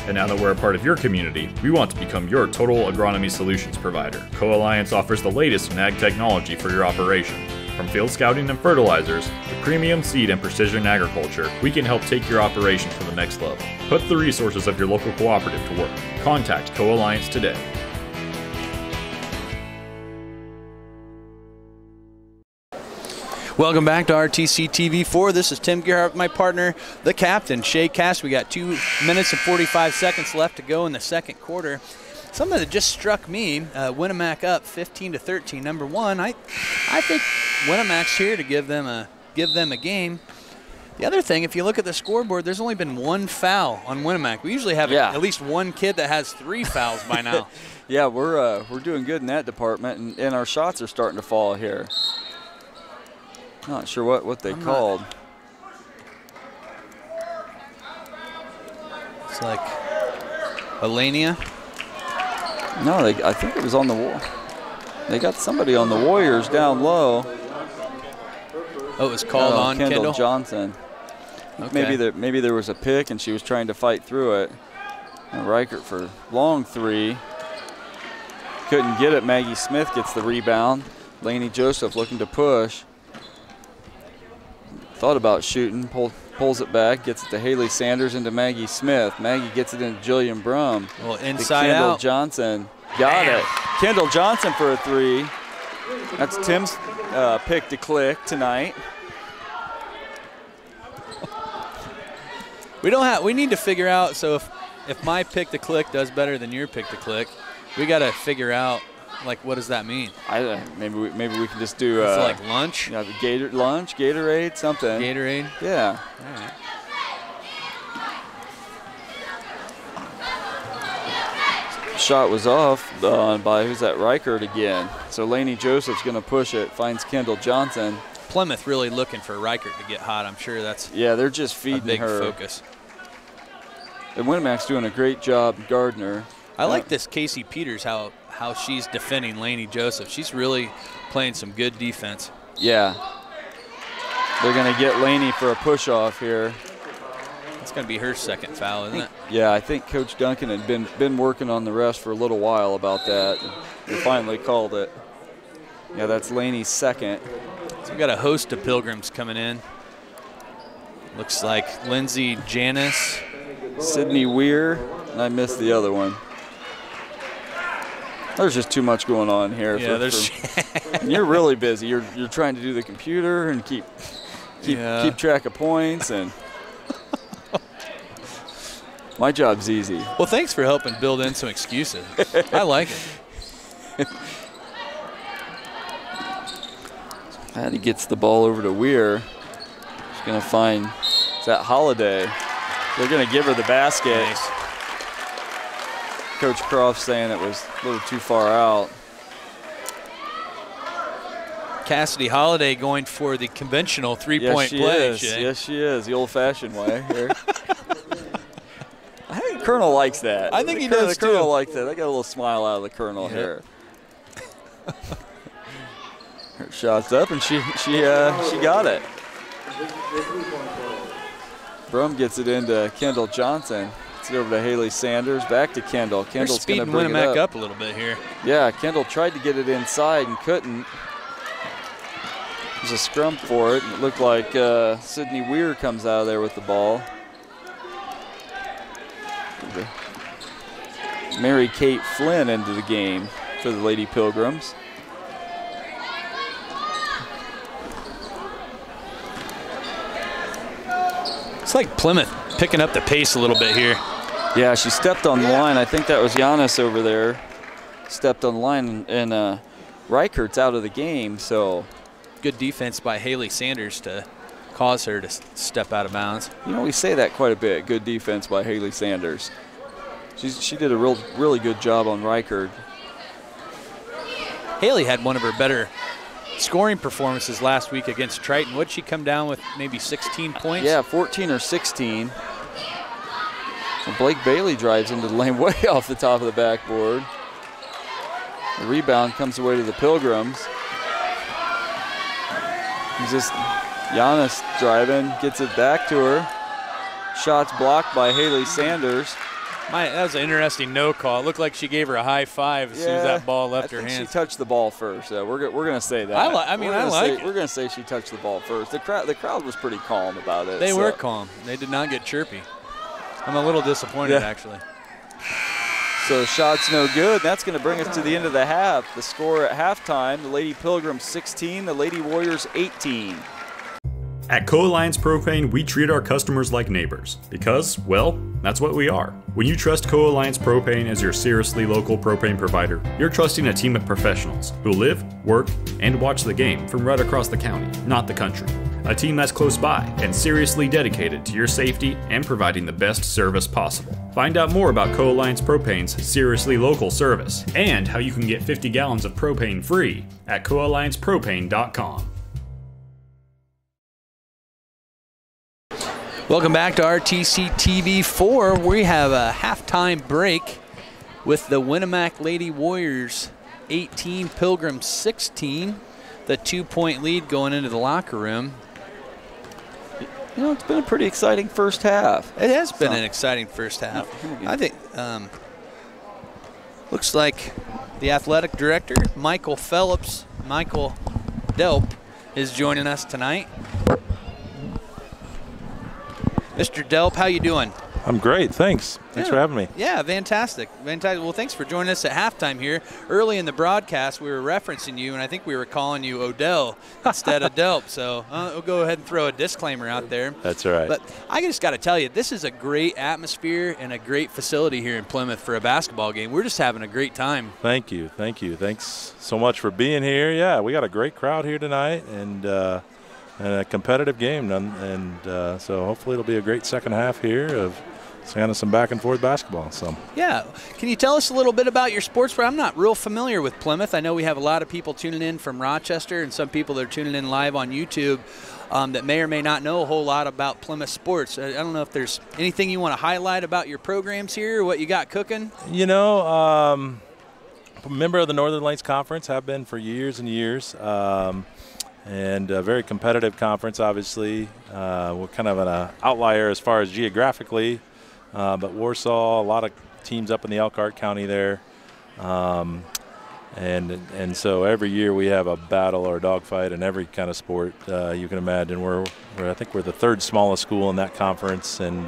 And now that we're a part of your community, we want to become your total agronomy solutions provider. Co-Alliance offers the latest in ag technology for your operation. From field scouting and fertilizers to premium seed and precision agriculture, we can help take your operation to the next level. Put the resources of your local cooperative to work. Contact Co-Alliance today. Welcome back to RTC TV4. This is Tim Gerhardt with my partner, the captain, Shay Cass. We got 2 minutes and 45 seconds left to go in the second quarter. Something that just struck me, Winamac up 15-13. Number one, I think Winamac's here to give them a game. The other thing, if you look at the scoreboard, there's only been 1 foul on Winamac. We usually have at least 1 kid that has 3 fouls by now. Yeah, we're doing good in that department, and our shots are starting to fall here. Not sure what they called. It's like Alania. No, I think it was on the wall. They got somebody on the Warriors down low. Oh, it was called on Kendall Johnson. Okay. Maybe there was a pick and she was trying to fight through it. And Reichert for long 3. Couldn't get it. Maggie Smith gets the rebound. Lainey Joseph looking to push. Thought about shooting, pulls it back, gets it to Haley Sanders into Maggie Smith. Maggie gets it into Jillian Brum. Well, inside Kendall out. Johnson. Got it. Kendall Johnson for a 3. That's Tim's pick to click tonight. We need to figure out, so if my pick to click does better than your pick to click, we got to figure out, like, what does that mean? Maybe we can just do it's like lunch? Yeah, lunch, Gatorade, something. Gatorade? Yeah. All right. Shot was off by, who's that, Reichert again. So Lainey Joseph's going to push it, finds Kendall Johnson. Plymouth really looking for Reichert to get hot. I'm sure that's they're just feeding a big her. focus. And Winamac's doing a great job, Gardner. I like this Casey Peters, how she's defending Lainey Joseph. She's really playing some good defense. Yeah. They're going to get Lainey for a push-off here. It's going to be her second foul, isn't it? Yeah, I think Coach Duncan had been working on the refs for a little while about that. They finally called it. Yeah, that's Lainey's second. So we've got a host of Pilgrims coming in. Looks like Lindsay Janis. Sydney Weir, and I missed the other one. There's just too much going on here. Yeah, and you're really busy. You're trying to do the computer and keep track of points, and my job's easy. Well, thanks for helping build in some excuses. I like it. And he gets the ball over to Weir. He's going to find, is that Holiday? They're going to give her the basket. Nice. Coach Croft saying it was a little too far out. Cassidy Holiday going for the conventional three-point play. Yes, she is. The old-fashioned way here. I think Colonel likes that. I think he does, too. The Colonel likes that. I got a little smile out of the Colonel here. Her shot's up, and she got it. Brum gets it into Kendall Johnson. Gets it over to Haley Sanders. Back to Kendall. Kendall's going to bring it Winamac up a little bit here. Yeah, Kendall tried to get it inside and couldn't. There's a scrum for it. And it looked like Sydney Weir comes out of there with the ball. Mary Kate Flynn into the game for the Lady Pilgrims. It's like Plymouth picking up the pace a little bit here. Yeah, she stepped on the line. I think that was Giannis over there. Stepped on the line, and Reichert's out of the game, so good defense by Haley Sanders to cause her to step out of bounds. You know, we say that quite a bit. Good defense by Haley Sanders. She did a really good job on Reichard. Haley had one of her better scoring performances last week against Triton. Would she come down with maybe 16 points? Yeah, 14 or 16. And Blake Bailey drives into the lane way off the top of the backboard. The rebound comes away to the Pilgrims. He's just Giannis driving, gets it back to her. Shots blocked by Haley Sanders. That was an interesting no call. It looked like she gave her a high five as soon as that ball left her hand. I think she touched the ball first. We're going to say that. We're going to say she touched the ball first. The crowd was pretty calm about it. They were calm. They did not get chirpy. I'm a little disappointed, actually. So shots no good. That's going to bring us to the end of the half. The score at halftime, the Lady Pilgrims 16, the Lady Warriors 18. At Co-Alliance Propane, we treat our customers like neighbors because, well, that's what we are. When you trust Co-Alliance Propane as your seriously local propane provider, you're trusting a team of professionals who live, work, and watch the game from right across the county, not the country. A team that's close by and seriously dedicated to your safety and providing the best service possible. Find out more about Co-Alliance Propane's seriously local service and how you can get 50 gallons of propane free at coalliancepropane.com. Welcome back to RTC TV 4. We have a halftime break with the Winamac Lady Warriors 18, Pilgrims 16. The 2-point lead going into the locker room. You know, it's been a pretty exciting first half. It has been an exciting first half. I think, looks like the athletic director, Michael Delp, is joining us tonight. Mr. Delp, how you doing? I'm great, thanks. Thanks for having me. Yeah, fantastic. Well, thanks for joining us at halftime here. Early in the broadcast, we were referencing you, and I think we were calling you Odell instead of Delp. So we'll go ahead and throw a disclaimer out there. That's right. But I just got to tell you, this is a great atmosphere and a great facility here in Plymouth for a basketball game. We're just having a great time. Thank you. Thanks so much for being here. Yeah, we got a great crowd here tonight, and a competitive game. So hopefully it'll be a great second half here of kind of some back and forth basketball. So yeah, can you tell us a little bit about your sports? I'm not real familiar with Plymouth. I know we have a lot of people tuning in from Rochester and some people that are tuning in live on YouTube that may or may not know a whole lot about Plymouth sports. I don't know if there's anything you want to highlight about your programs here or what you got cooking. You know, a member of the Northern Lights Conference, have been for years and years. And a very competitive conference, obviously. We're kind of an outlier as far as geographically, but Warsaw, a lot of teams up in the Elkhart County there. And so every year we have a battle or a dogfight in every kind of sport you can imagine. I think we're the third smallest school in that conference, and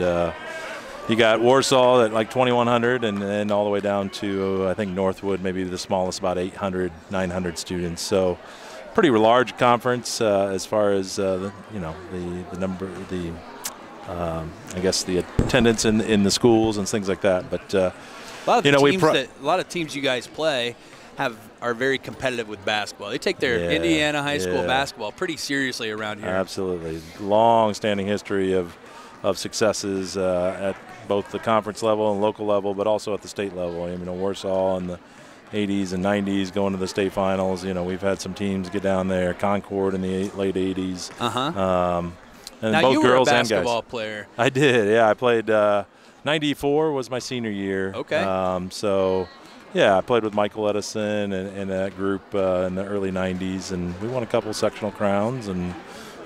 you got Warsaw at like 2,100, and then all the way down to I think Northwood, maybe the smallest, about 800, 900 students. So pretty large conference as far as the number, I guess the attendance in the schools and things like that. But a lot of teams you guys play are very competitive with basketball. They take their Indiana high school basketball pretty seriously around here. Absolutely, long-standing history of successes at both the conference level and local level, but also at the state level. Warsaw and the 80s and 90s going to the state finals. We've had some teams get down there. Concord in the late 80s. And now both you were girls a basketball and guys. Player. I did, yeah. I played 94 was my senior year. Okay. I played with Michael Edison and that group in the early 90s, and we won a couple sectional crowns, and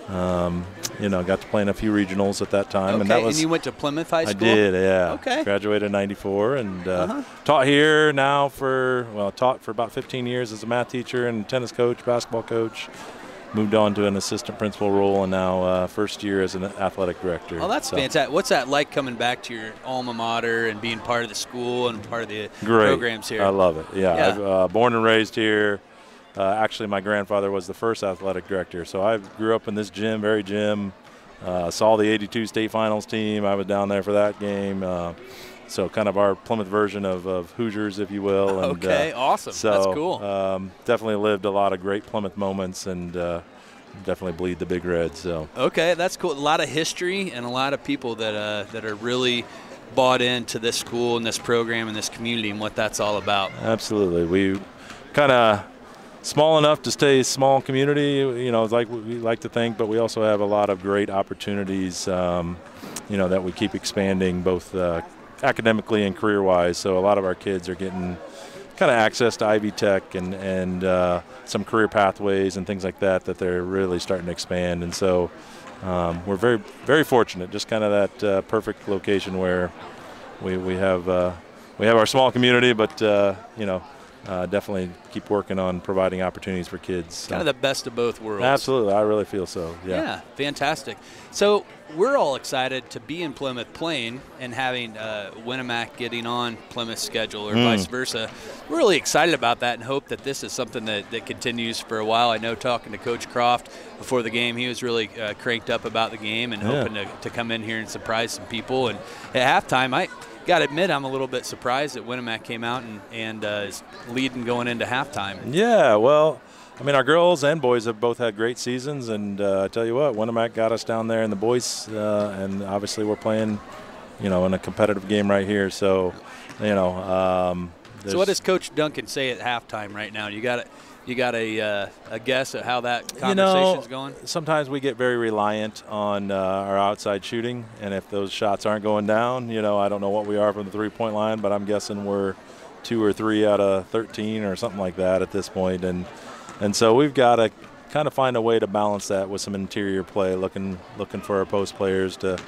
got to play in a few regionals at that time. Okay. And you went to Plymouth High School? I did, yeah. Okay. Graduated in 94 and taught here now taught for about 15 years as a math teacher and tennis coach, basketball coach. Moved on to an assistant principal role, and now first year as an athletic director. Oh, that's fantastic. What's that like coming back to your alma mater and being part of the school and part of the programs here? I love it, yeah. I've born and raised here. Actually, my grandfather was the first athletic director, so I grew up in this gym, saw the 82 state finals team. I was down there for that game. So kind of our Plymouth version of Hoosiers, if you will. And, okay, awesome. So, that's cool. Definitely lived a lot of great Plymouth moments, and definitely bleed the Big Red. So okay, that's cool. A lot of history and a lot of people that are really bought into this school and this program and this community and what that's all about. Absolutely, we kind of small enough to stay a small community, you know, like we like to think, but we also have a lot of great opportunities, you know, that we keep expanding both academically and career-wise. So a lot of our kids are getting kind of access to Ivy Tech and some career pathways and things like that they're really starting to expand. And so we're very, very fortunate, just kind of that perfect location where we have our small community, but you know, definitely keep working on providing opportunities for kids. Kind of the best of both worlds. Absolutely, I really feel so. Yeah, fantastic. So we're all excited to be in Plymouth playing and having Winamac getting on Plymouth's schedule or vice versa. We're really excited about that and hope that this is something that continues for a while. I know talking to Coach Croft before the game, he was really cranked up about the game and hoping to come in here and surprise some people. And at halftime, I got to admit, I'm a little bit surprised that Winamac came out and is leading going into halftime. Yeah, well, I mean, our girls and boys have both had great seasons, and I tell you what, Winamac got us down there in the boys, and obviously we're playing, you know, in a competitive game right here. So, you know. So what does Coach Duncan say at halftime right now? You got a guess at how that conversation's going? Sometimes we get very reliant on our outside shooting, and if those shots aren't going down, you know, I don't know what we are from the three-point line, but I'm guessing we're 2 or 3 out of 13 or something like that at this point. And so we've got to kind of find a way to balance that with some interior play, looking for our post players to,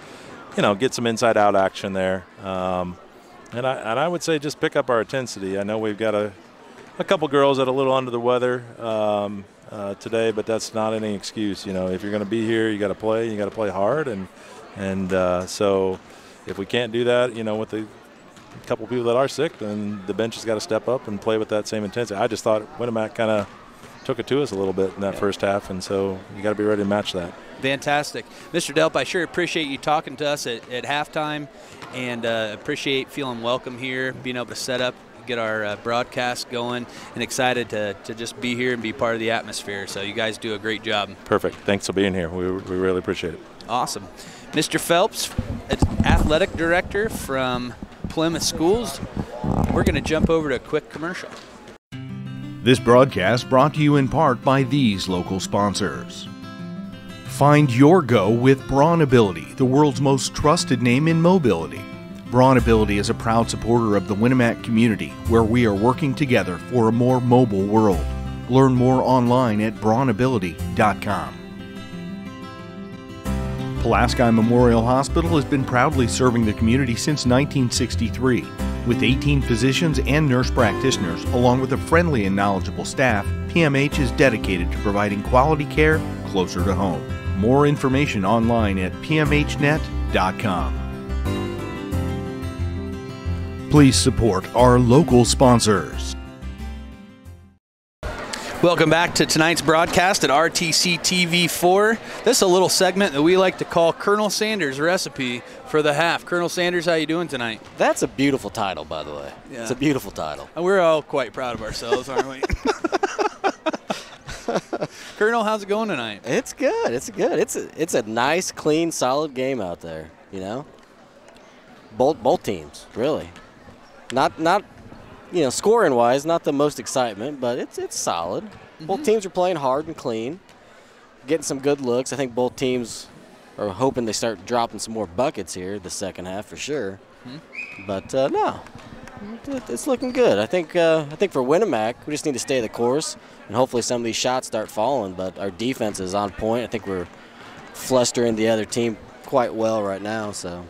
you know, get some inside-out action there. And I would say just pick up our intensity. I know we've got a couple girls that are a little under the weather today, but that's not any excuse. You know, if you're going to be here, you got to play. You got to play hard, and so if we can't do that, you know, with a couple people that are sick, then the bench has got to step up and play with that same intensity. I just thought Winamac kind of took it to us a little bit in that first half, and so you got to be ready to match that. Fantastic. Mr. Delp, I sure appreciate you talking to us at halftime, and appreciate feeling welcome here, being able to set up, get our broadcast going, and excited to just be here and be part of the atmosphere. So you guys do a great job. Perfect. Thanks for being here. We really appreciate it. Awesome. Mr. Phelps, athletic director from Plymouth Schools. We're going to jump over to a quick commercial. This broadcast brought to you in part by these local sponsors. Find your go with Braun Ability, the world's most trusted name in mobility. Braun Ability is a proud supporter of the Winamac community, where we are working together for a more mobile world. Learn more online at braunability.com. Pulaski Memorial Hospital has been proudly serving the community since 1963. With 18 physicians and nurse practitioners, along with a friendly and knowledgeable staff, PMH is dedicated to providing quality care closer to home. More information online at pmhnet.com. Please support our local sponsors. Welcome back to tonight's broadcast at RTC TV4. This is a little segment that we like to call Colonel Sanders' Recipe for the Half. Colonel Sanders, how you doing tonight? That's a beautiful title, by the way. Yeah. It's a beautiful title. And we're all quite proud of ourselves, aren't we? Colonel, how's it going tonight? It's good. It's good. It's a nice, clean, solid game out there. You know, both teams really. Not you know, scoring wise, not the most excitement, but it's solid. Both teams are playing hard and clean, getting some good looks. I think both teams are hoping they start dropping some more buckets here the second half for sure. But no, it's looking good. I think for Winamac, we just need to stay the course, and hopefully some of these shots start falling. But our defense is on point. I think we're flustering the other team quite well right now. So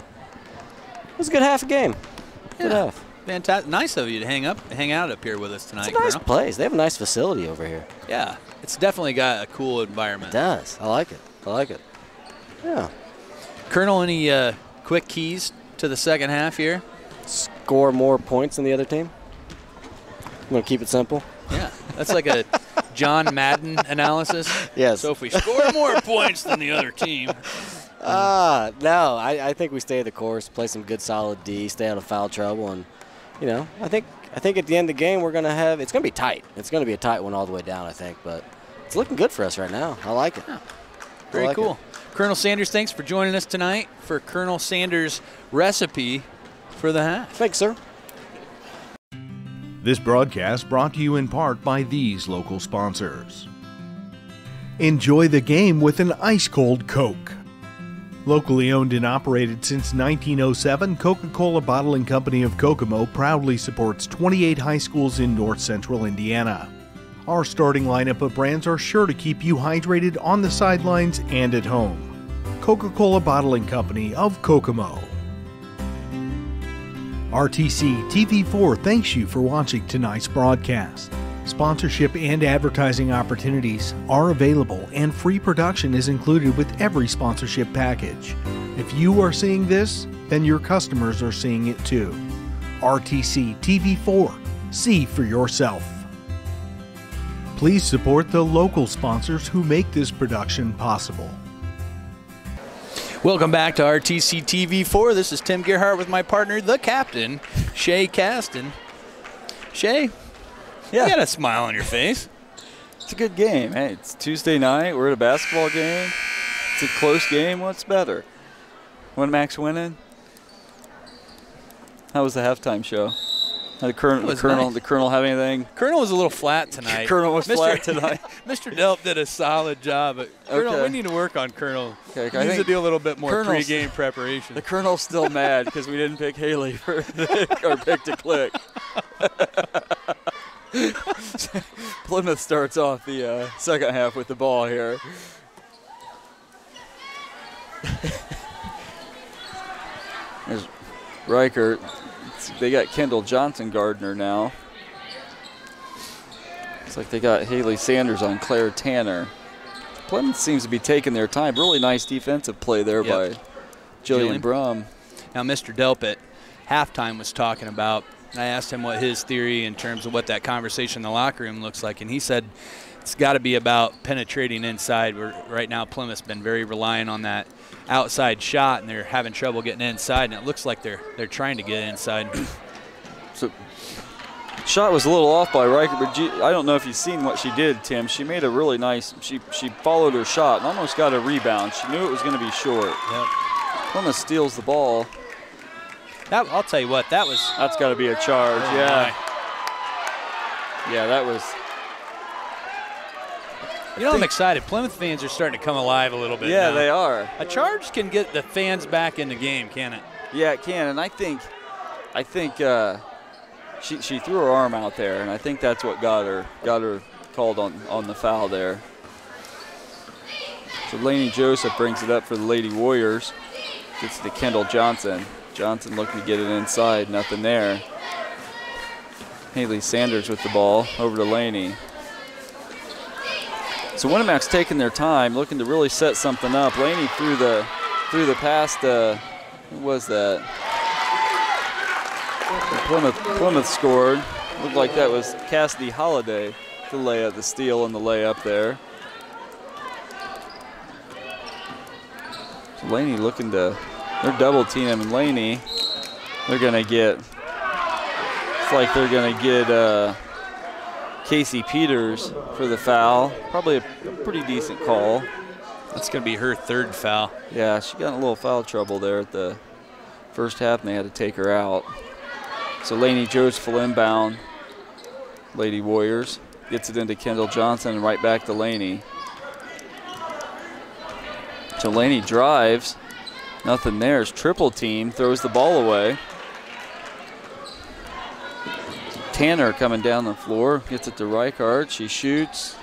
it was a good half a game. Good half. Fantastic. Nice of you to hang out up here with us tonight. It's a nice Colonel. place. They have a nice facility over here. Yeah, it's definitely got a cool environment. It does. I like it. I like it. Yeah. Colonel, any quick keys to the second half here? Score more points than the other team. I'm going to keep it simple. Yeah, that's like a John Madden analysis. Yes. So if we score more points than the other team. No, I think we stay the course, play some good solid D, stay out of foul trouble, and you know, I think at the end of the game we're gonna have, it's gonna be tight. It's gonna be a tight one all the way down, I think, but it's looking good for us right now. I like it. Yeah. Very cool. Colonel Sanders, thanks for joining us tonight for Colonel Sanders' recipe for the hat. Thanks, sir. This broadcast brought to you in part by these local sponsors. Enjoy the game with an ice-cold Coke. Locally owned and operated since 1907, Coca-Cola Bottling Company of Kokomo proudly supports 28 high schools in north central Indiana. Our starting lineup of brands are sure to keep you hydrated on the sidelines and at home. Coca-Cola Bottling Company of Kokomo. RTC TV4 thanks you for watching tonight's broadcast. Sponsorship and advertising opportunities are available, and free production is included with every sponsorship package. If you are seeing this, then your customers are seeing it too. RTC TV4. See for yourself. Please support the local sponsors who make this production possible. Welcome back to RTC TV4. This is Tim Gerhart with my partner, the captain, Shay Caston. Shay, yeah. You got a smile on your face. It's a good game. Hey, it's Tuesday night. We're at a basketball game. It's a close game. What's better? Winamac's winning. How was the halftime show? The Colonel have anything? Colonel was a little flat tonight. Colonel was flat tonight. Mr. Delp did a solid job. But Colonel, we need to work on Colonel. Okay, he needs to do a little bit more pre-game preparation. The Colonel's still mad because we didn't pick Haley for our pick to click. Plymouth starts off the second half with the ball here. There's Reichert. They got Kendall Johnson Gardner now. Looks like they got Haley Sanders on Claire Tanner. Plymouth seems to be taking their time. Really nice defensive play there by Jillian Brum. Now, Mr. Delp at halftime was talking about, I asked him what his theory in terms of what that conversation in the locker room looks like, and he said it's got to be about penetrating inside. Right now, Plymouth's been very reliant on that outside shot, and they're having trouble getting inside, and it looks like they're trying to get inside. So, shot was a little off by Riker, but I don't know if you've seen what she did, Tim. She made a really nice, she followed her shot and almost got a rebound. She knew it was going to be short. Yep. Plymouth steals the ball. I'll tell you what, that's got to be a charge, yeah. Yeah, that was. You know, I'm excited. Plymouth fans are starting to come alive a little bit. Yeah, now. They are. A charge can get the fans back in the game, can it? Yeah, it can. And I think she threw her arm out there, and I think that's what got her called on the foul there. So Lainey Joseph brings it up for the Lady Warriors. Gets to Kendall Johnson. Johnson looking to get it inside. Nothing there. Haley Sanders with the ball over to Lainey. So Winamac's taking their time, looking to really set something up. Lainey threw the pass to, who was that? Plymouth scored. Looked like that was Cassidy Holiday, the steal and the layup there. So Lainey looking to, they're double teaming and Lainey. They're gonna get, it's like they're gonna get Casey Peters for the foul. Probably a pretty decent call. That's going to be her third foul. Yeah, she got in a little foul trouble there at the first half, and they had to take her out. So Lainey Joseph inbound. Lady Warriors gets it into Kendall Johnson and right back to Lainey. So Lainey drives. Nothing there. It's triple team. Throws the ball away. Tanner coming down the floor, gets it to Reichart. She shoots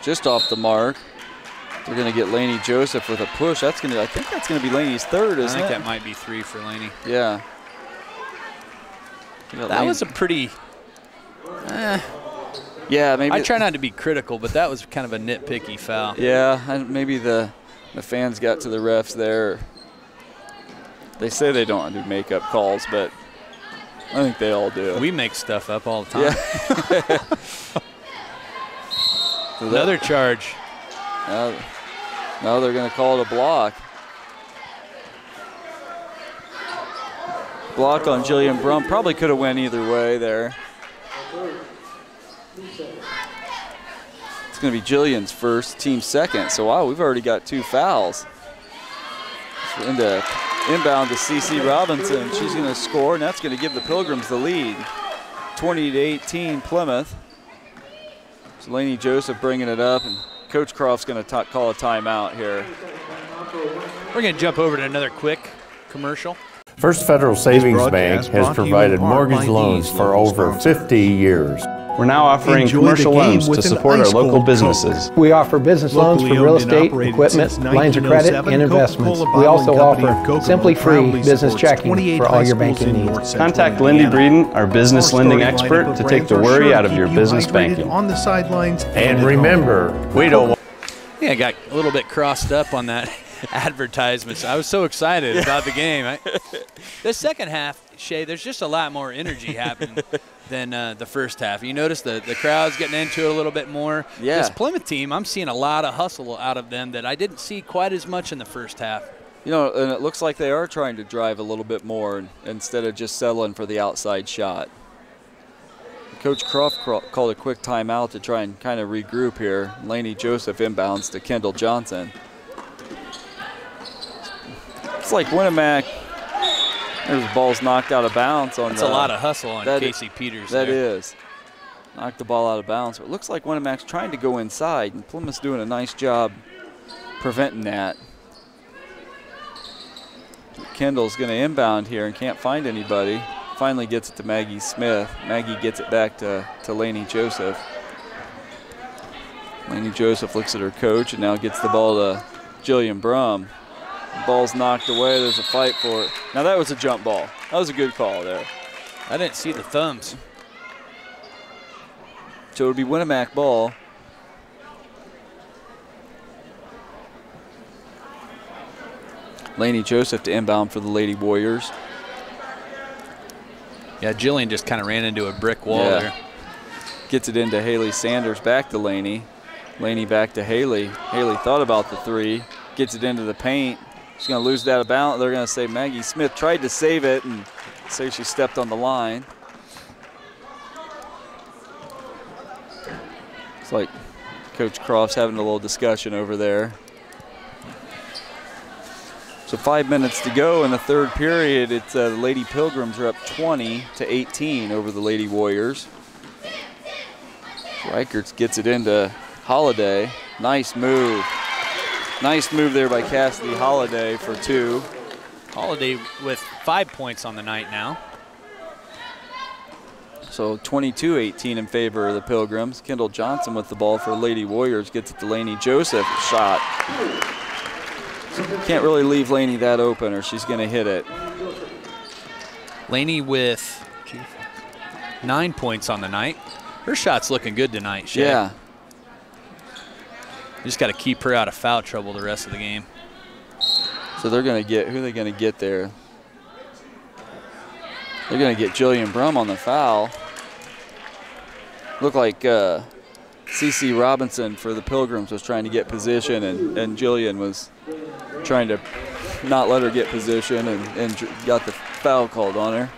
just off the mark. They're going to get Lainey Joseph with a push. I think that's going to be Lainey's third, isn't it? I think that might be 3 for Lainey. Yeah. That was a pretty. Yeah, maybe. I try not to be critical, but that was kind of a nitpicky foul. Yeah, and maybe the fans got to the refs there. They say they don't do makeup calls, but I think they all do. We make stuff up all the time. Yeah. So another charge. Now they're going to call it a block. Block on Jillian Brum. Probably could have went either way there. It's going to be Jillian's first, team second. So, wow, we've already got 2 fouls. So into inbound to CC Robinson. She's going to score, and that's going to give the Pilgrims the lead. 20-18 Plymouth. So Laney Joseph bringing it up, and Coach Croft's going to call a timeout here. We're going to jump over to another quick commercial. First Federal Savings Bank has provided mortgage loans for over 50 years. We're now offering commercial loans to support our local businesses. We offer business loans for real estate, equipment, lines of credit, and investments. We also offer simply free business checking for all your banking needs. Contact Lindy Breeden, our business lending expert, to take the worry out of your business banking. On the sidelines. And remember, we don't want... Yeah, I got a little bit crossed up on that advertisement. I was so excited about the game. The second half, Shay, there's just a lot more energy happening than the first half. You notice the crowd's getting into it a little bit more. Yeah. This Plymouth team, I'm seeing a lot of hustle out of them that I didn't see quite as much in the first half. You know, and it looks like they are trying to drive a little bit more instead of just settling for the outside shot. Coach Croft called a quick timeout to try and kind of regroup here. Laney Joseph inbounds to Kendall Johnson. It's like Winamac. There's the ball's knocked out of bounds on. That's a lot of hustle on Casey Peters. That is. Knocked the ball out of bounds. It looks like Winamac's trying to go inside, and Plymouth's doing a nice job preventing that. Kendall's going to inbound here and can't find anybody. Finally gets it to Maggie Smith. Maggie gets it back to Laney Joseph. Laney Joseph looks at her coach and now gets the ball to Jillian Brum. Ball's knocked away. There's a fight for it. Now that was a jump ball. That was a good call there. I didn't see the thumbs. So it would be Winamac ball. Laney Joseph to inbound for the Lady Warriors. Yeah, Jillian just kind of ran into a brick wall there. Gets it into Haley Sanders, back to Laney. Laney back to Haley. Haley thought about the 3. Gets it into the paint. She's going to lose that balance. They're going to say Maggie Smith tried to save it and say she stepped on the line. It's like Coach Croft's having a little discussion over there. So 5 minutes to go in the third period. It's the Lady Pilgrims are up 20-18 over the Lady Warriors. Reichertz gets it into Holiday. Nice move. Nice move there by Cassidy Holiday for 2. Holiday with 5 points on the night now. So 22-18 in favor of the Pilgrims. Kendall Johnson with the ball for Lady Warriors. Gets it to Laney Joseph. Shot. Can't really leave Laney that open or she's going to hit it. Laney with 9 points on the night. Her shot's looking good tonight, Shay. Yeah. Just got to keep her out of foul trouble the rest of the game. So they're going to get, who are they going to get there? They're going to get Jillian Brum on the foul. Looked like CC Robinson for the Pilgrims was trying to get position and Jillian was trying to not let her get position and got the foul called on her.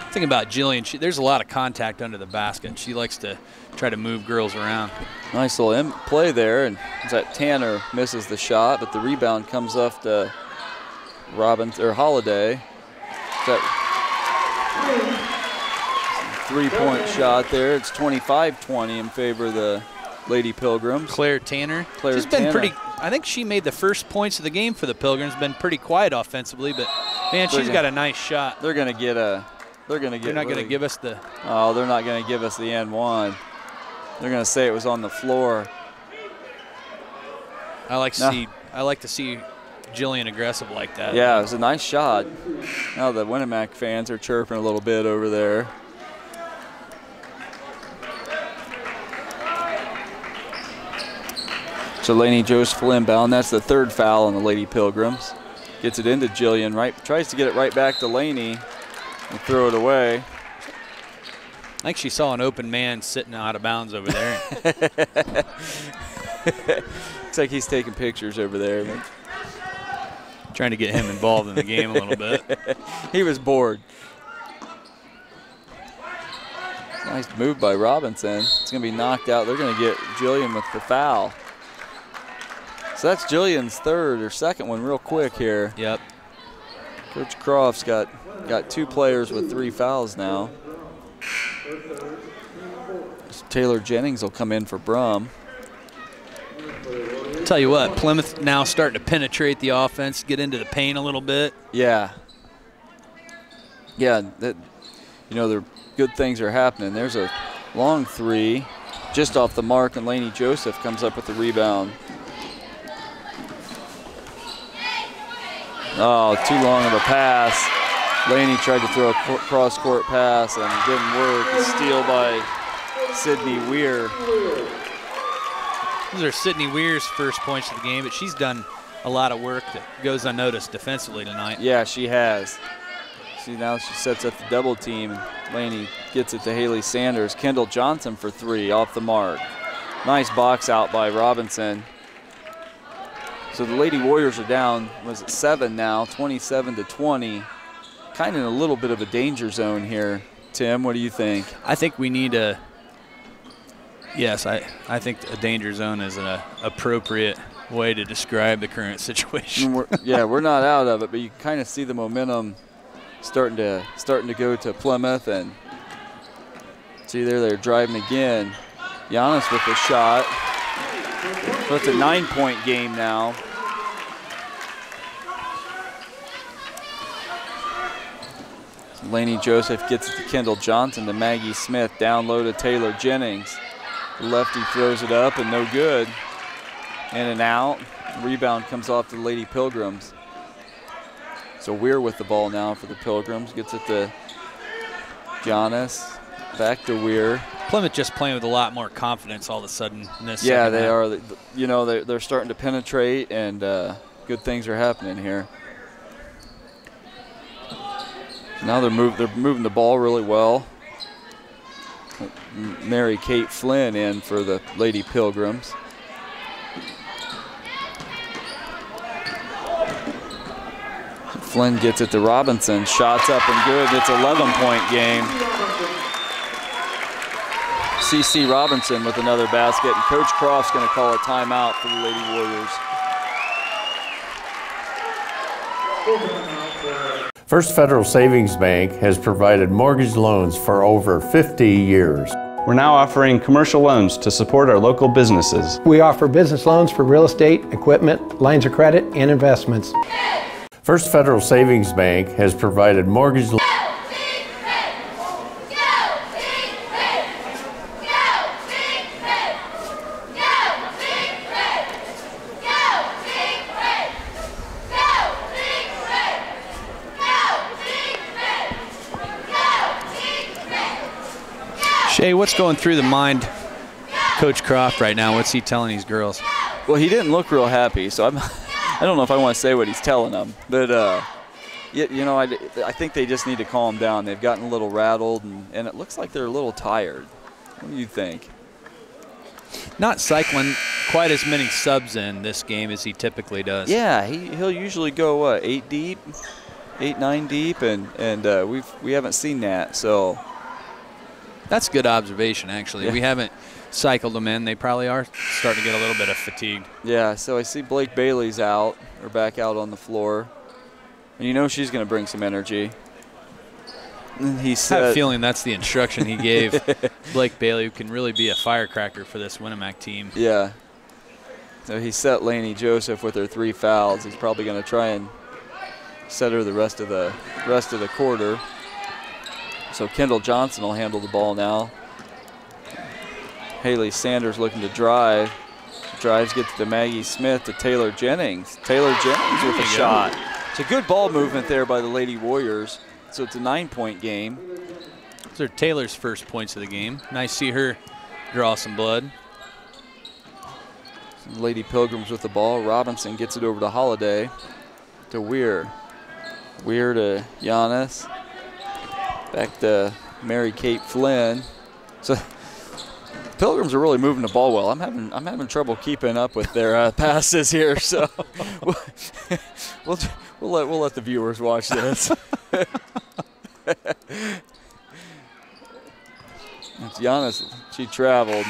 The thing about Jillian, there's a lot of contact under the basket. She likes to try to move girls around. Nice little play there, and that Tanner misses the shot, but the rebound comes off to Holiday. That 3-point shot there. It's 25-20 in favor of the Lady Pilgrims. Claire Tanner. She's been pretty. I think she made the first points of the game for the Pilgrims. Been pretty quiet offensively, but man, she's got a nice shot. They're going to get a. They're going to get. They're not going to give us the. Oh, they're not going to give us the N1. They're going to say it was on the floor. I like to see Jillian aggressive like that. Yeah, it was a nice shot. Now the Winamac fans are chirping a little bit over there. So Laney Joseph inbound. That's the 3rd foul on the Lady Pilgrims. Gets it into Jillian. Tries to get it right back to Laney and throw it away. I think she saw an open man sitting out of bounds over there. Looks like he's taking pictures over there. Trying to get him involved in the game a little bit. He was bored. Nice move by Robinson. It's going to be knocked out. They're going to get Jillian with the foul. So that's Jillian's third or second one real quick here. Yep. Coach Croft's got 2 players with 3 fouls now. So Taylor Jennings will come in for Brum. Tell you what, Plymouth now starting to penetrate the offense, get into the paint a little bit. Yeah. Yeah, that, you know, the good things are happening. There's a long 3 just off the mark, and Lainey Joseph comes up with the rebound. Oh, too long of a pass. Lainey tried to throw a cross-court pass and it didn't work. A steal by Sydney Weir. Those are Sydney Weir's first points of the game, but she's done a lot of work that goes unnoticed defensively tonight. Yeah, she has. See, now she sets up the double team, and Lainey gets it to Haley Sanders. Kendall Johnson for 3 off the mark. Nice box out by Robinson. So the Lady Warriors are down, was it 7 now, 27-20. Kind of in a little bit of a danger zone here. Tim, what do you think? I think we need a, yes, I think a danger zone is an appropriate way to describe the current situation. We're not out of it, but you can kind of see the momentum starting to go to Plymouth, and see there they're driving again. Giannis with the shot. So it's a 9-point game now. So Lainey Joseph gets it to Kendall Johnson, to Maggie Smith, down low to Taylor Jennings. The lefty throws it up and no good. In and out. Rebound comes off to the Lady Pilgrims. So Weir with the ball now for the Pilgrims. Gets it to Giannis. Back to Weir. Plymouth just playing with a lot more confidence all of a sudden in this Yeah, second they half. are. You know, they're starting to penetrate, and good things are happening here. Now they're moving the ball really well. Mary Kate Flynn in for the Lady Pilgrims. Flynn gets it to Robinson. Shots up and good. It's an 11-point game. CC Robinson with another basket, and Coach Croft's going to call a timeout for the Lady Warriors. First Federal Savings Bank has provided mortgage loans for over 50 years. We're now offering commercial loans to support our local businesses. We offer business loans for real estate, equipment, lines of credit, and investments. First Federal Savings Bank has provided mortgage loans. Shay, what's going through the mind Coach Croft right now? What's he telling these girls? Well, he didn't look real happy, so I don't know if I want to say what he's telling them. But, you know, I think they just need to calm down. They've gotten a little rattled, and it looks like they're a little tired. What do you think? Not cycling quite as many subs in this game as he typically does. Yeah, he'll usually go, what, 8 deep, 8, 9 deep, and we haven't seen that, so. That's good observation, actually. Yeah. We haven't cycled them in. They probably are starting to get a little bit of fatigue. Yeah, so I see Blake Bailey's out, or back out on the floor. And you know she's going to bring some energy. And he said, I have a feeling that's the instruction he gave Blake Bailey, who can really be a firecracker for this Winamac team. Yeah. So he set Lainey Joseph with her 3 fouls. He's probably going to try and set her the rest of the quarter. So Kendall Johnson will handle the ball now. Haley Sanders looking to drive. Drives, gets to Maggie Smith, to Taylor Jennings. Taylor Jennings with a shot. It's a good ball movement there by the Lady Warriors. So it's a 9-point game. Those are Taylor's first points of the game. Nice to see her draw some blood. Lady Pilgrims with the ball. Robinson gets it over to Holiday, to Weir. Weir to Giannis. Back to Mary Kate Flynn. So Pilgrims are really moving the ball well. I'm having trouble keeping up with their passes here. So we'll let the viewers watch this. It's Giannis. She traveled.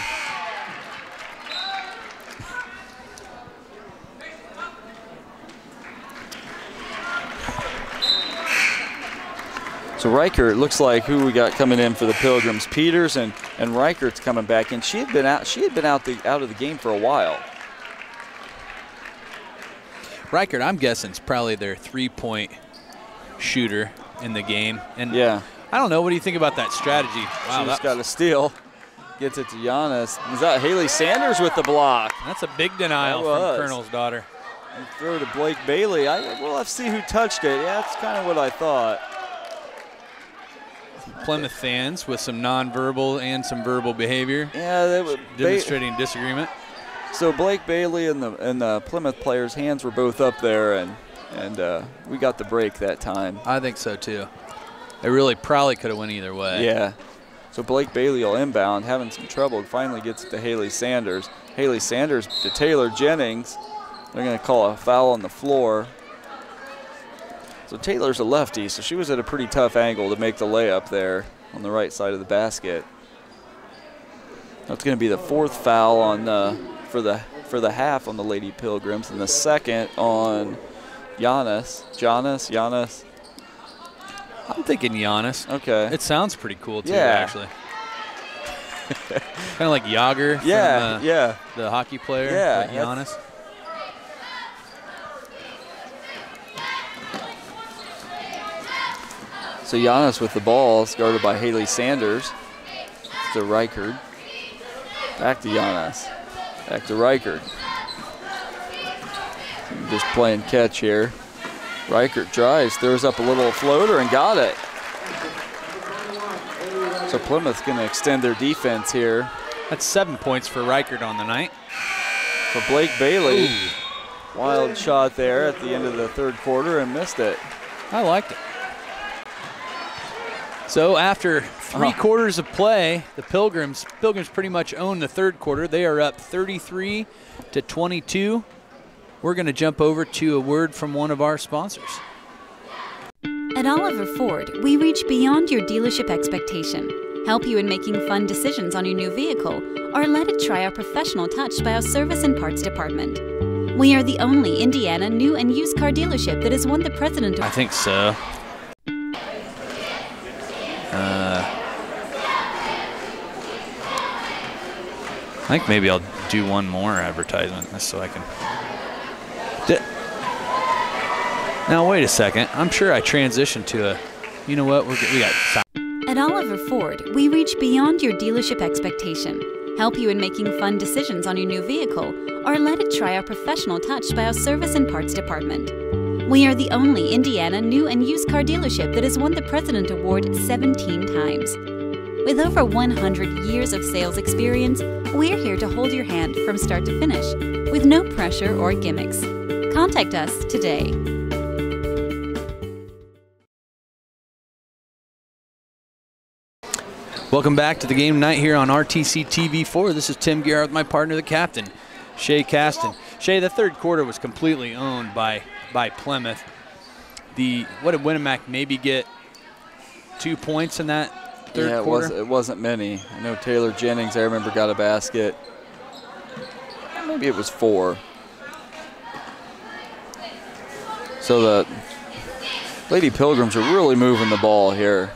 So Riker, it looks like who we got coming in for the Pilgrims. Peters and Reichert's coming back in. She had been out of the game for a while. Reichert, I'm guessing, is probably their 3-point shooter in the game. And yeah. I don't know. What do you think about that strategy? Wow, She's got a steal. Gets it to Giannis. Is that Haley Sanders with the block? That's a big denial from Colonel's daughter. And throw to Blake Bailey. We'll have to see who touched it. Yeah, that's kind of what I thought. Plymouth fans with some nonverbal and some verbal behavior. Yeah, they were demonstrating disagreement. So Blake Bailey and the Plymouth players' hands were both up there, and we got the break that time. I think so too. It really probably could have went either way. Yeah. So Blake Bailey will inbound, having some trouble. Finally gets it to Haley Sanders. Haley Sanders to Taylor Jennings. They're going to call a foul on the floor. So Taylor's a lefty, so she was at a pretty tough angle to make the layup there on the right side of the basket. That's going to be the 4th foul on for the half on the Lady Pilgrims, and the 2nd on Giannis. Giannis. I'm thinking Giannis. Okay. It sounds pretty cool too, yeah. actually. Kind of like Yager from the hockey player. Yeah. Giannis. So Giannis with the ball, guarded by Haley Sanders. To Reichert. Back to Giannis. Back to Reichert. Just playing catch here. Reichert drives, throws up a little floater and got it. So Plymouth's going to extend their defense here. That's 7 points for Reichert on the night. For Blake Bailey. Ooh. Wild shot there at the end of the 3rd quarter and missed it. I liked it. So after 3 quarters of play, the Pilgrims pretty much own the 3rd quarter. They are up 33-22. We're going to jump over to a word from one of our sponsors. At Oliver Ford, we reach beyond your dealership expectation, help you in making fun decisions on your new vehicle, or let it try our professional touch by our service and parts department. We are the only Indiana new and used car dealership that has won the President Award. I think so. I think maybe I'll do one more advertisement just so I can. Now wait a second. I'm sure I transitioned to a. You know what? We got. At Oliver Ford, we reach beyond your dealership expectation, help you in making fun decisions on your new vehicle, or let it try our professional touch by our service and parts department. We are the only Indiana new and used car dealership that has won the President Award 17 times. With over 100 years of sales experience, we're here to hold your hand from start to finish, with no pressure or gimmicks. Contact us today. Welcome back to the game tonight here on RTC TV4. This is Tim Garrett with my partner, the captain, Shay Caston. Shay, the 3rd quarter was completely owned by Plymouth. What did Winamac maybe get 2 points in that 3rd quarter? It wasn't many. I know Taylor Jennings, I remember, got a basket. Maybe it was 4. So the Lady Pilgrims are really moving the ball here.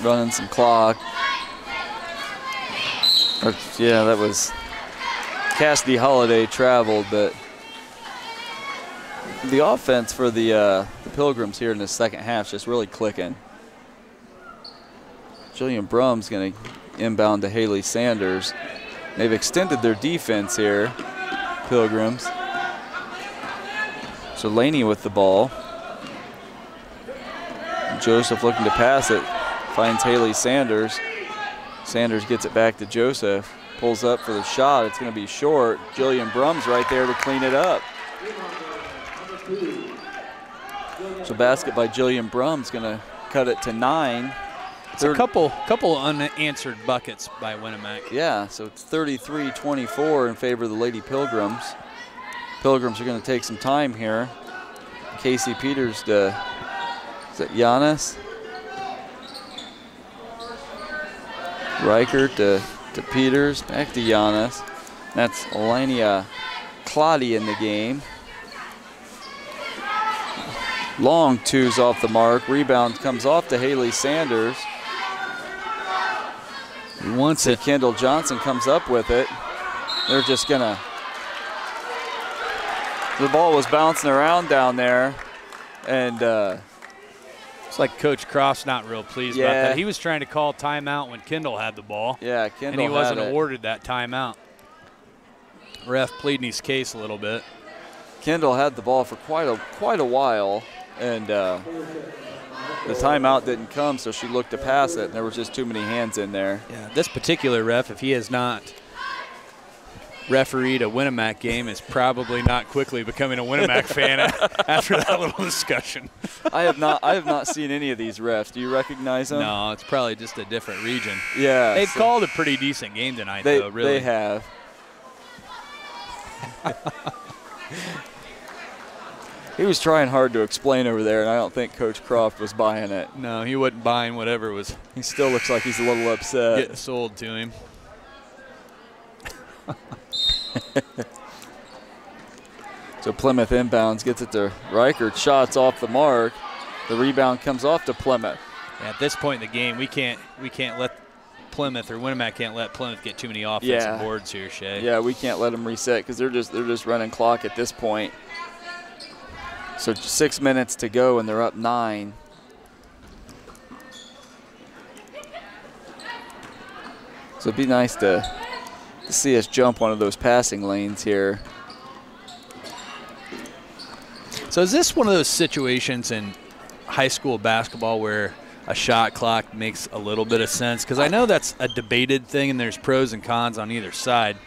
Running some clock. Yeah, that was Cassidy Holiday traveled, but the offense for the Pilgrims here in the 2nd half is just really clicking. Jillian Brum's going to inbound to Haley Sanders. They've extended their defense here, Pilgrims. So Laney with the ball. Joseph looking to pass it. Finds Haley Sanders. Sanders gets it back to Joseph. Pulls up for the shot. It's going to be short. Jillian Brum's right there to clean it up. So basket by Jillian Brum's going to cut it to 9. It's a couple unanswered buckets by Winamac. Yeah, so it's 33-24 in favor of the Lady Pilgrims. Pilgrims are going to take some time here. Casey Peters to, is that Giannis? Reichert to Peters, back to Giannis. That's Elenia Claudia in the game. Long twos off the mark. Rebound comes off to Haley Sanders. Once it. Kendall Johnson comes up with it. They're just gonna. The ball was bouncing around down there, and it's like Coach Croft's not real pleased about that. He was trying to call timeout when Kendall had the ball. Yeah, Kendall. And he wasn't awarded that timeout. Ref pleading his case a little bit. Kendall had the ball for quite a while, and the timeout didn't come, so she looked to pass it, and there was just too many hands in there. Yeah, this particular ref, if he has not refereed a Winamac game, is probably not quickly becoming a Winamac fan after that little discussion. I have not seen any of these refs. Do you recognize them? No, it's probably just a different region. Yeah. They've called a pretty decent game tonight, though, really. They have. He was trying hard to explain over there, and I don't think Coach Croft was buying it. No, he wasn't buying whatever was. He still looks like he's a little upset. Getting sold to him. So Plymouth inbounds, gets it to Reichert. Shots off the mark. The rebound comes off to Plymouth. Yeah, at this point in the game, we can't let Plymouth, or Winamac can't let Plymouth get too many offensive boards here, Shay. Yeah, we can't let them reset because they're just running clock at this point. So 6 minutes to go, and they're up 9. So it'd be nice to see us jump one of those passing lanes here. So is this one of those situations in high school basketball where a shot clock makes a little bit of sense? Because I know that's a debated thing, and there's pros and cons on either side.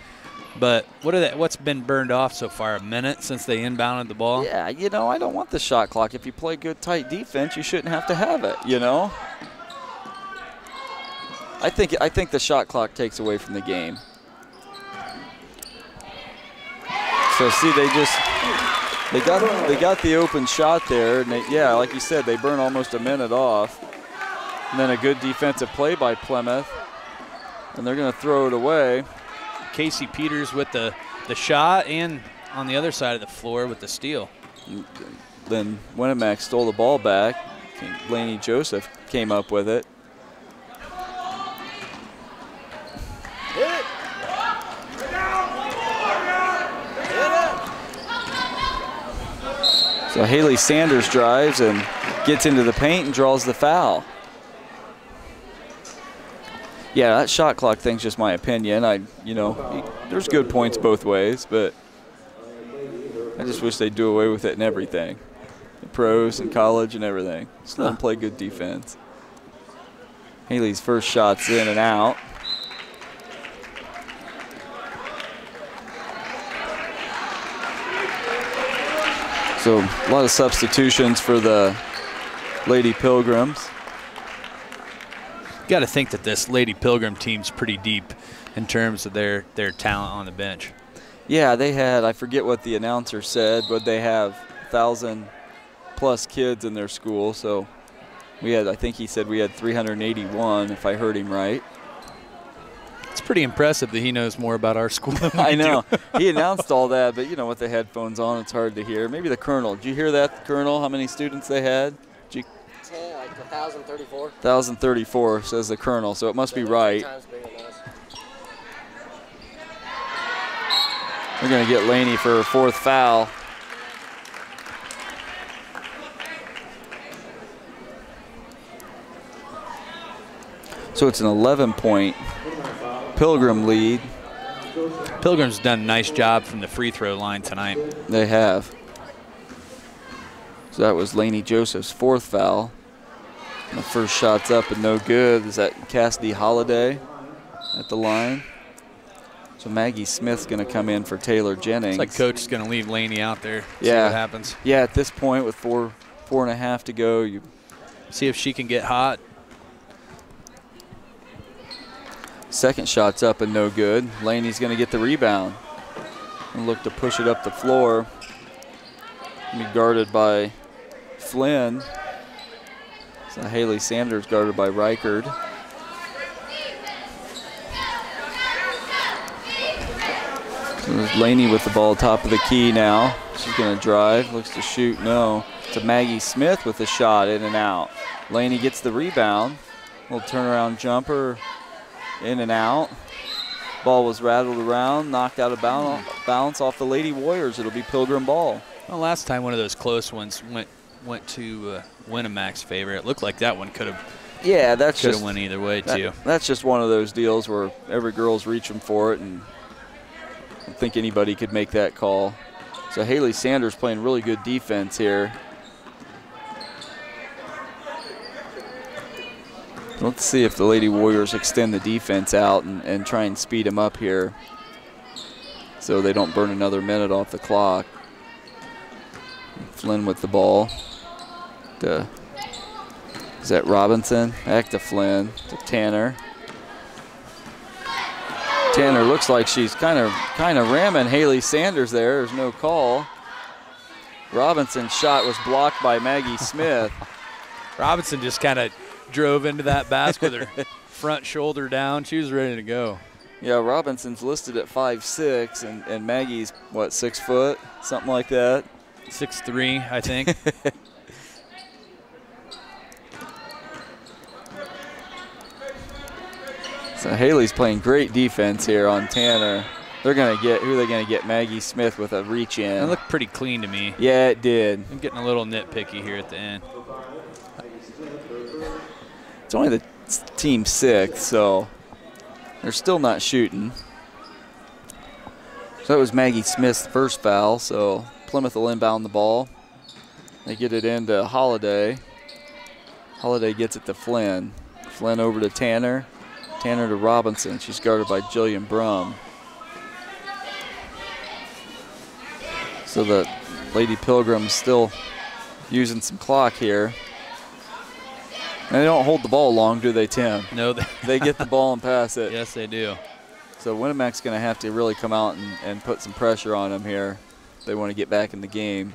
But what's been burned off so far? A minute since they inbounded the ball? Yeah, you know, I don't want the shot clock. If you play good, tight defense, you shouldn't have to have it, you know? I think the shot clock takes away from the game. So see, they got the open shot there, and like you said, they burn almost a minute off. And then a good defensive play by Plymouth, and they're going to throw it away. Casey Peters with the shot, and on the other side of the floor with the steal. Then Winamac stole the ball back. I think Laney Joseph came up with it. So Haley Sanders drives and gets into the paint and draws the foul. Yeah, that shot clock thing's just my opinion. There's good points both ways, but I just wish they'd do away with it in everything. The pros and college and everything. Just let them play good defense. Haley's first shot's in and out. So a lot of substitutions for the Lady Pilgrims. Got to think that this Lady Pilgrim team's pretty deep in terms of their talent on the bench. Yeah, they had, I forget what the announcer said, but they have 1,000+ kids in their school. So I think he said we had 381, if I heard him right. It's pretty impressive that he knows more about our school than we I know. He announced all that, but with the headphones on, it's hard to hear. Maybe the Colonel. Did you hear that, Colonel, how many students they had? Like 1,034. 1,034, says the Colonel, so it must be right. We're going to get Laney for her 4th foul. So it's an 11-point Pilgrim lead. Pilgrim's done a nice job from the free throw line tonight. They have. So that was Laney Joseph's 4th foul. And the first shot's up and no good. Is that Cassidy Holiday at the line? So Maggie Smith's going to come in for Taylor Jennings. It's like Coach is going to leave Laney out there. See what happens. Yeah, at this point with 4.5 to go, you see if she can get hot. Second shot's up and no good. Laney's going to get the rebound and look to push it up the floor. Be guarded by Flynn. So Haley Sanders guarded by Reichard. So there's Laney with the ball, top of the key now. She's going to drive, looks to shoot, no. To Maggie Smith with a shot, in and out. Laney gets the rebound. Little turnaround jumper, in and out. Ball was rattled around, knocked out of bounce off the Lady Warriors. It'll be Pilgrim ball. Well, last time one of those close ones went to Winamac's favor. It looked like that one could have. Yeah, that's could just have went either way too. That's just one of those deals where every girl's reaching for it, and I don't think anybody could make that call. So Haley Sanders playing really good defense here. Let's see if the Lady Warriors extend the defense out and try and speed them up here so they don't burn another minute off the clock. Flynn with the ball. Is that Robinson? Back to Flynn, to Tanner. Tanner looks like she's kind of ramming Haley Sanders there. There's no call. Robinson's shot was blocked by Maggie Smith. Robinson just kind of drove into that basket with her front shoulder down. She was ready to go. Yeah, Robinson's listed at 5'6", and Maggie's, what, 6 foot? Something like that? 6'3", I think. So Haley's playing great defense here on Tanner. They're going to get, who are they going to get? Maggie Smith with a reach in. It looked pretty clean to me. Yeah, it did. I'm getting a little nitpicky here at the end. It's only the team 6th, so they're still not shooting. So that was Maggie Smith's first foul, so Plymouth will inbound the ball. They get it into Holiday. Holiday gets it to Flynn. Flynn over to Tanner. Tanner to Robinson. She's guarded by Jillian Brum. So the Lady Pilgrims still using some clock here. And they don't hold the ball long, do they, Tim? No. They get the ball and pass it. Yes, they do. So Winamac's going to have to really come out and put some pressure on them here if they want to get back in the game.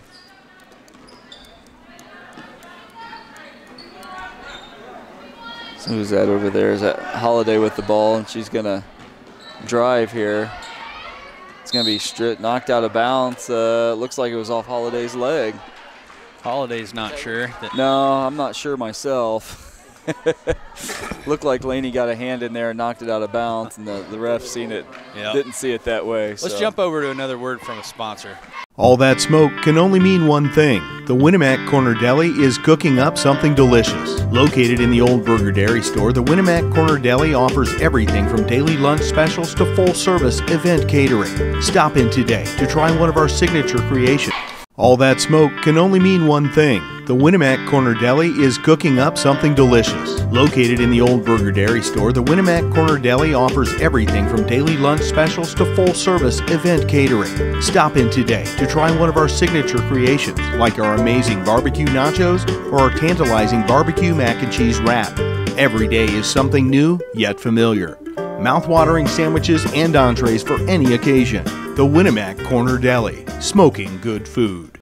So who's that over there? Is that Holiday with the ball, and she's going to drive here. It's going to be knocked out of bounds. Looks like it was off Holiday's leg. Holiday's not sure. No, I'm not sure myself. Looked like Laney got a hand in there and knocked it out of bounds, and the ref seen it, didn't see it that way. Let's jump over to another word from a sponsor. All that smoke can only mean one thing. The Winamac Corner Deli is cooking up something delicious. Located in the Old Burger Dairy Store, the Winamac Corner Deli offers everything from daily lunch specials to full-service event catering. Stop in today to try one of our signature creations. All that smoke can only mean one thing. The Winamac Corner Deli is cooking up something delicious. Located in the Old Burger Dairy Store, the Winamac Corner Deli offers everything from daily lunch specials to full-service event catering. Stop in today to try one of our signature creations, like our amazing barbecue nachos or our tantalizing barbecue mac and cheese wrap. Every day is something new, yet familiar. Mouth-watering sandwiches and entrees for any occasion. The Winamac Corner Deli, smoking good food.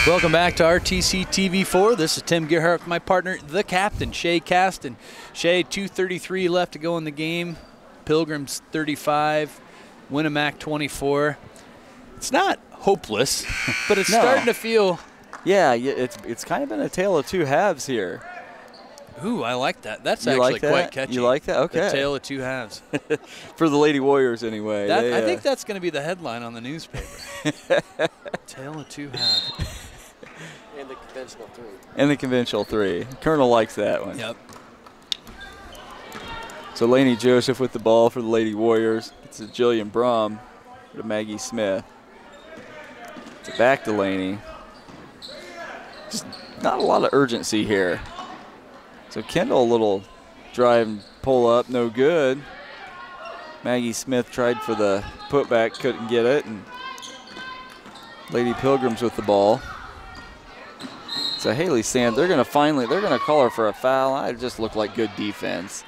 Welcome back to RTC TV4. This is Tim Gerhardt with my partner, the captain, Shay Caston. Shay, 2:33 left to go in the game. Pilgrims 35, Winamac 24. It's not hopeless, but it's starting to feel. Yeah, it's kind of been a tale of two halves here. Ooh, I like that. That's you actually like that? quite catchy. You like that? Okay. The tale of two halves. For the Lady Warriors, anyway. I think that's going to be the headline on the newspaper. Tale of two halves. And the conventional 3. And the conventional 3. Colonel likes that one. Yep. So Laney Joseph with the ball for the Lady Warriors. It's a Jillian Brum to Maggie Smith. It's back to Laney. Just not a lot of urgency here. So Kendall, a little drive and pull up, no good. Maggie Smith tried for the putback, couldn't get it. And Lady Pilgrims with the ball. So Haley Sand, they're going to call her for a foul. It just looked like good defense.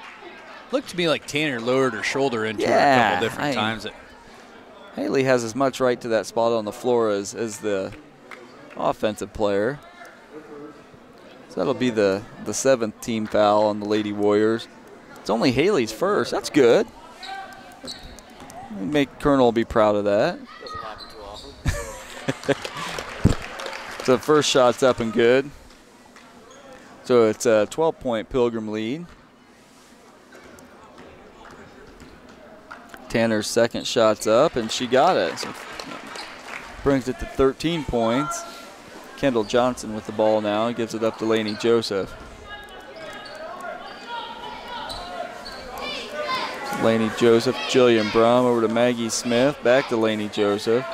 Looked to me like Tanner lowered her shoulder into her a couple different times. Haley has as much right to that spot on the floor as the offensive player. So that'll be the 7th team foul on the Lady Warriors. It's only Haley's first. That's good. Make Colonel be proud of that. Doesn't happen too often. So the first shot's up and good. So it's a 12-point Pilgrim lead. Tanner's second shot's up, and she got it. So brings it to 13 points. Kendall Johnson with the ball now. Gives it up to Lainey Joseph. Lainey Joseph, Jillian Brum over to Maggie Smith. Back to Lainey Joseph.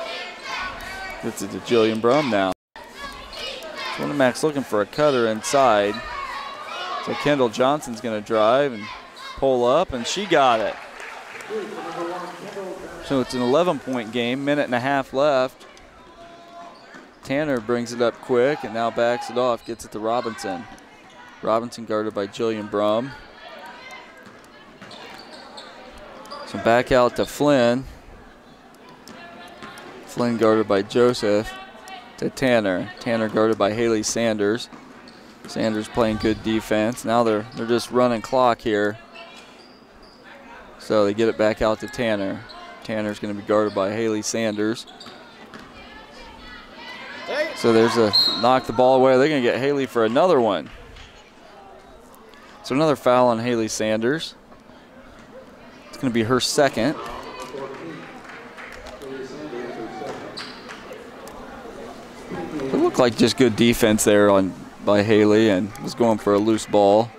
Gets it to Jillian Brum now. Winamac's looking for a cutter inside. So Kendall Johnson's going to drive and pull up, and she got it. So it's an 11-point game, minute and a half left. Tanner brings it up quick and now backs it off, gets it to Robinson. Robinson guarded by Jillian Brum. So back out to Flynn. Flynn guarded by Joseph to Tanner. Tanner guarded by Haley Sanders. Sanders playing good defense. Now they're just running clock here. So they get it back out to Tanner. Tanner's going to be guarded by Haley Sanders. So there's a knock the ball away. They're going to get Haley for another one. So another foul on Haley Sanders. It's going to be her second. It looked like just good defense there by Haley, and was going for a loose ball.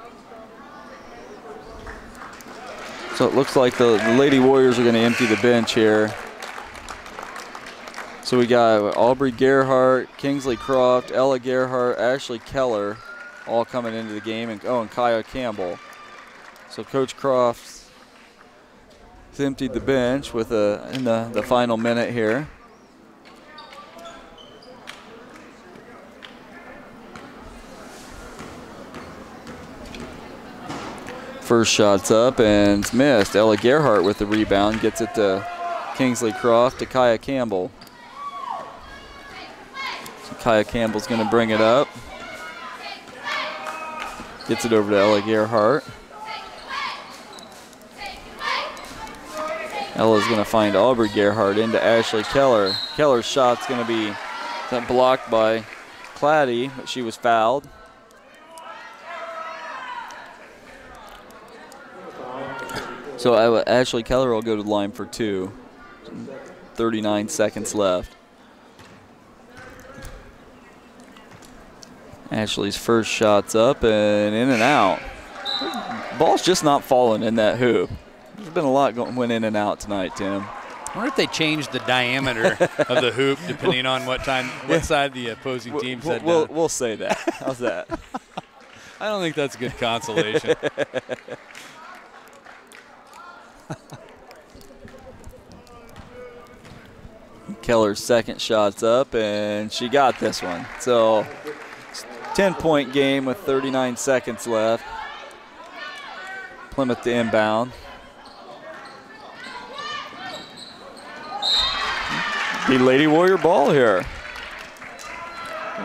So it looks like the Lady Warriors are going to empty the bench here. So we got Aubrey Gerhart, Kingsley Croft, Ella Gerhart, Ashley Keller all coming into the game, and Kaya Campbell. So Coach Croft has emptied the bench with in the final minute here. First shot's up and it's missed. Ella Gerhart with the rebound gets it to Kingsley Croft to Kaya Campbell. So Kaya Campbell's going to bring it up. Gets it over to Ella Gerhart. Ella's going to find Aubrey Gerhart into Ashley Keller. Keller's shot's going to be blocked by Claddy, but she was fouled. So Ashley Keller will go to the line for two. 39 seconds left. Ashley's first shot's up and in and out. Ball's just not falling in that hoop. There's been a lot went in and out tonight, Tim. I wonder if they changed the diameter of the hoop depending on what side the opposing team said. We'll say that. How's that? I don't think that's good consolation. Keller's second shot's up, and she got this one. So 10-point game with 39 seconds left. Plymouth to inbound. The Lady Warrior ball here.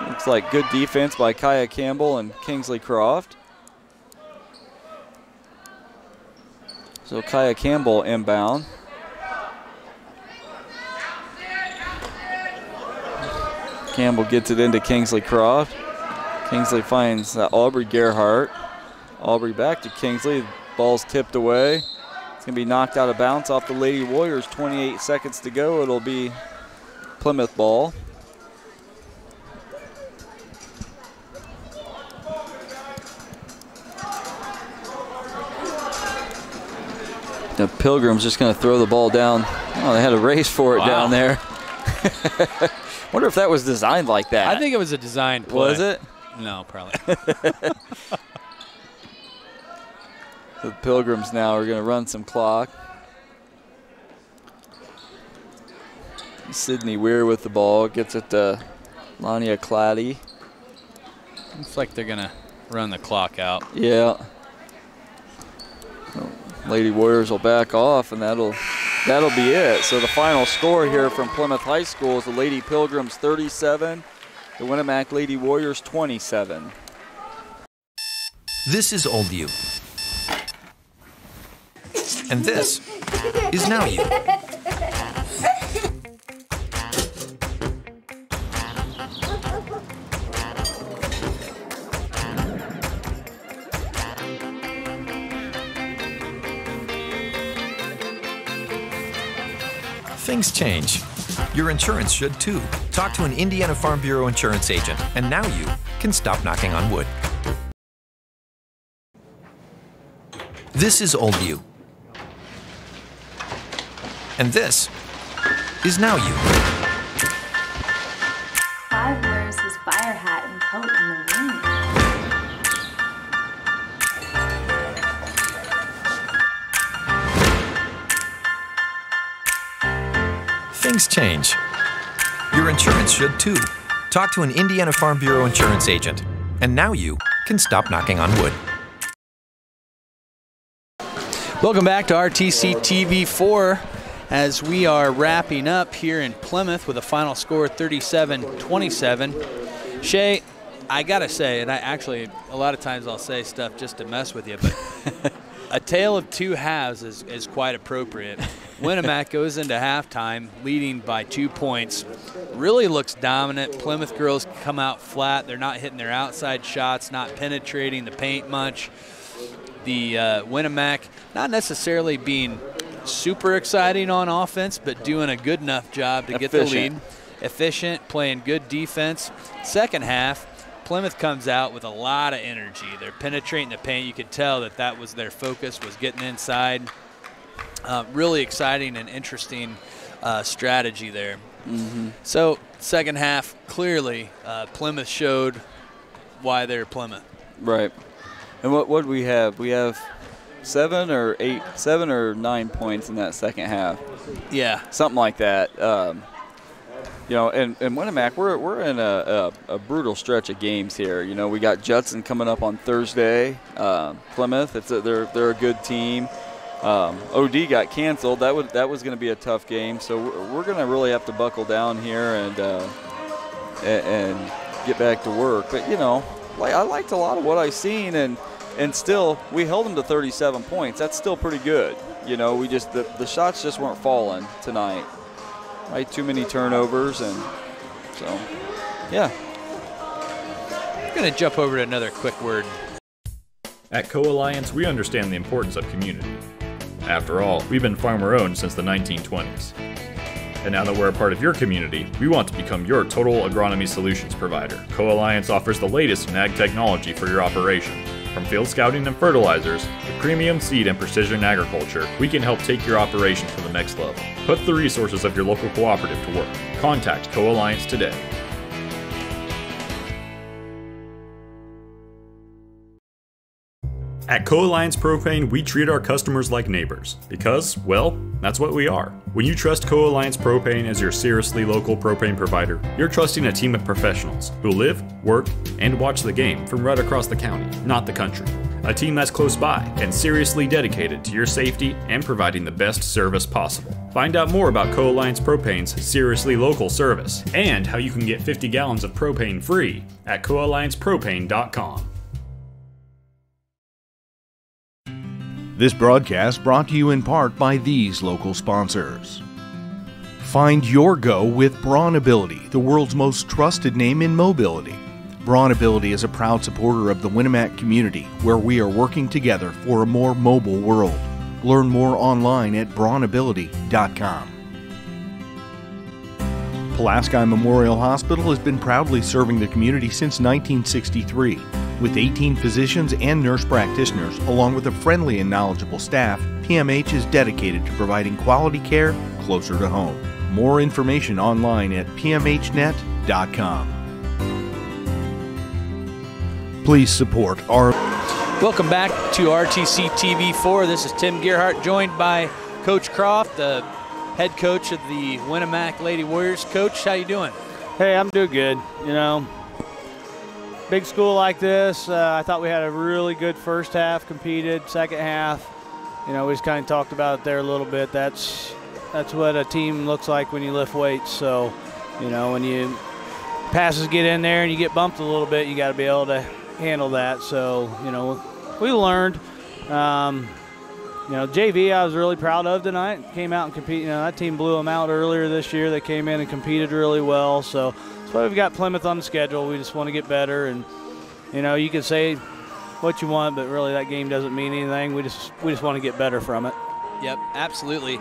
Looks like good defense by Kaya Campbell and Kingsley Croft. So Kaya Campbell inbound. Campbell gets it into Kingsley Croft. Kingsley finds Aubrey Gerhart. Aubrey back to Kingsley. Ball's tipped away. It's going to be knocked out of bounds off the Lady Warriors. 28 seconds to go. It'll be Plymouth ball. The Pilgrims just going to throw the ball down. Oh, they had a race for it down there. Wonder if that was designed like that. I think it was a designed play. Was it? No, probably. The Pilgrims now are going to run some clock. Sydney Weir with the ball. Gets it to Lania Claddy. Looks like they're going to run the clock out. Yeah. Lady Warriors will back off, and that'll be it. So the final score here from Plymouth High School is the Lady Pilgrims 37, the Winamac Lady Warriors 27. This is old you. And this is now you. Things change. Your insurance should too. Talk to an Indiana Farm Bureau insurance agent, and now you can stop knocking on wood. This is Old You. And this is Now You. Clive wears his fire hat and coat in the wind. Things change. Your insurance should too. Talk to an Indiana Farm Bureau insurance agent, and now you can stop knocking on wood. Welcome back to RTC TV4 as we are wrapping up here in Plymouth with a final score 37-27. Shay, I gotta say, and a lot of times I'll say stuff just to mess with you, but a tale of two halves is quite appropriate. Winamac goes into halftime leading by 2 points. Really looks dominant. Plymouth girls come out flat. They're not hitting their outside shots, not penetrating the paint much. The Winamac not necessarily being super exciting on offense, but doing a good enough job to get the lead. Efficient, playing good defense. Second half, Plymouth comes out with a lot of energy. They're penetrating the paint. You could tell that was their focus, was getting inside. Really exciting and interesting strategy there. So second half, clearly Plymouth showed why they're Plymouth. Right. And what do we have? We have 7 or 9 points in that second half. Yeah. Something like that. You know, and Winamac, we're in a brutal stretch of games here. You know, we got Judson coming up on Thursday. Plymouth, they're a good team. OD got canceled. That was going to be a tough game. So we're going to really have to buckle down here and get back to work. But you know, I liked a lot of what I seen, and still we held them to 37 points. That's still pretty good. You know, we just the shots just weren't falling tonight. Right, too many turnovers, and so yeah. I'm going to jump over to another quick word. At Co-Alliance, we understand the importance of community. After all, we've been farmer-owned since the 1920s. And now that we're a part of your community, we want to become your total agronomy solutions provider. Co-Alliance offers the latest in ag technology for your operation. From field scouting and fertilizers to premium seed and precision agriculture, we can help take your operation to the next level. Put the resources of your local cooperative to work. Contact Co-Alliance today. At Co-Alliance Propane, we treat our customers like neighbors because, well, that's what we are. When you trust Co-Alliance Propane as your seriously local propane provider, you're trusting a team of professionals who live, work, and watch the game from right across the county, not the country. A team that's close by and seriously dedicated to your safety and providing the best service possible. Find out more about Co-Alliance Propane's seriously local service and how you can get 50 gallons of propane free at coalliancepropane.com. This broadcast brought to you in part by these local sponsors. Find your go with Braun Ability, the world's most trusted name in mobility. Braun Ability is a proud supporter of the Winamac community, where we are working together for a more mobile world. Learn more online at braunability.com. Pulaski Memorial Hospital has been proudly serving the community since 1963. With 18 physicians and nurse practitioners, along with a friendly and knowledgeable staff, PMH is dedicated to providing quality care closer to home. More information online at pmhnet.com. Please support our... Welcome back to RTC TV4. This is Tim Gerhart, joined by Coach Croft, the head coach of the Winamac Lady Warriors. Coach, how you doing? Hey, I'm doing good. You know, big school like this, I thought we had a really good first half, competed. Second half, you know, we just kind of talked about it there a little bit. That's what a team looks like when you lift weights. So, you know, when you passes get in there and you get bumped a little bit, you got to be able to handle that. So, you know, we learned. You know, JV I was really proud of tonight. Came out and competed. You know, that team blew them out earlier this year. They came in and competed really well. So that's why we've got Plymouth on the schedule. We just want to get better. And, you know, you can say what you want, but really that game doesn't mean anything. We just want to get better from it. Yep, absolutely.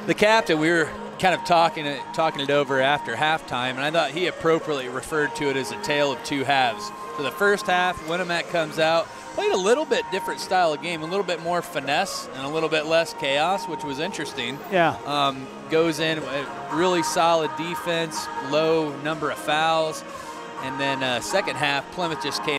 The captain, we were kind of talking it over after halftime, and I thought he appropriately referred to it as a tale of two halves. So the first half, Winamac comes out, played a little bit different style of game, a little bit more finesse and a little bit less chaos, which was interesting. Yeah. Goes in, really solid defense, low number of fouls, and then second half, Plymouth just came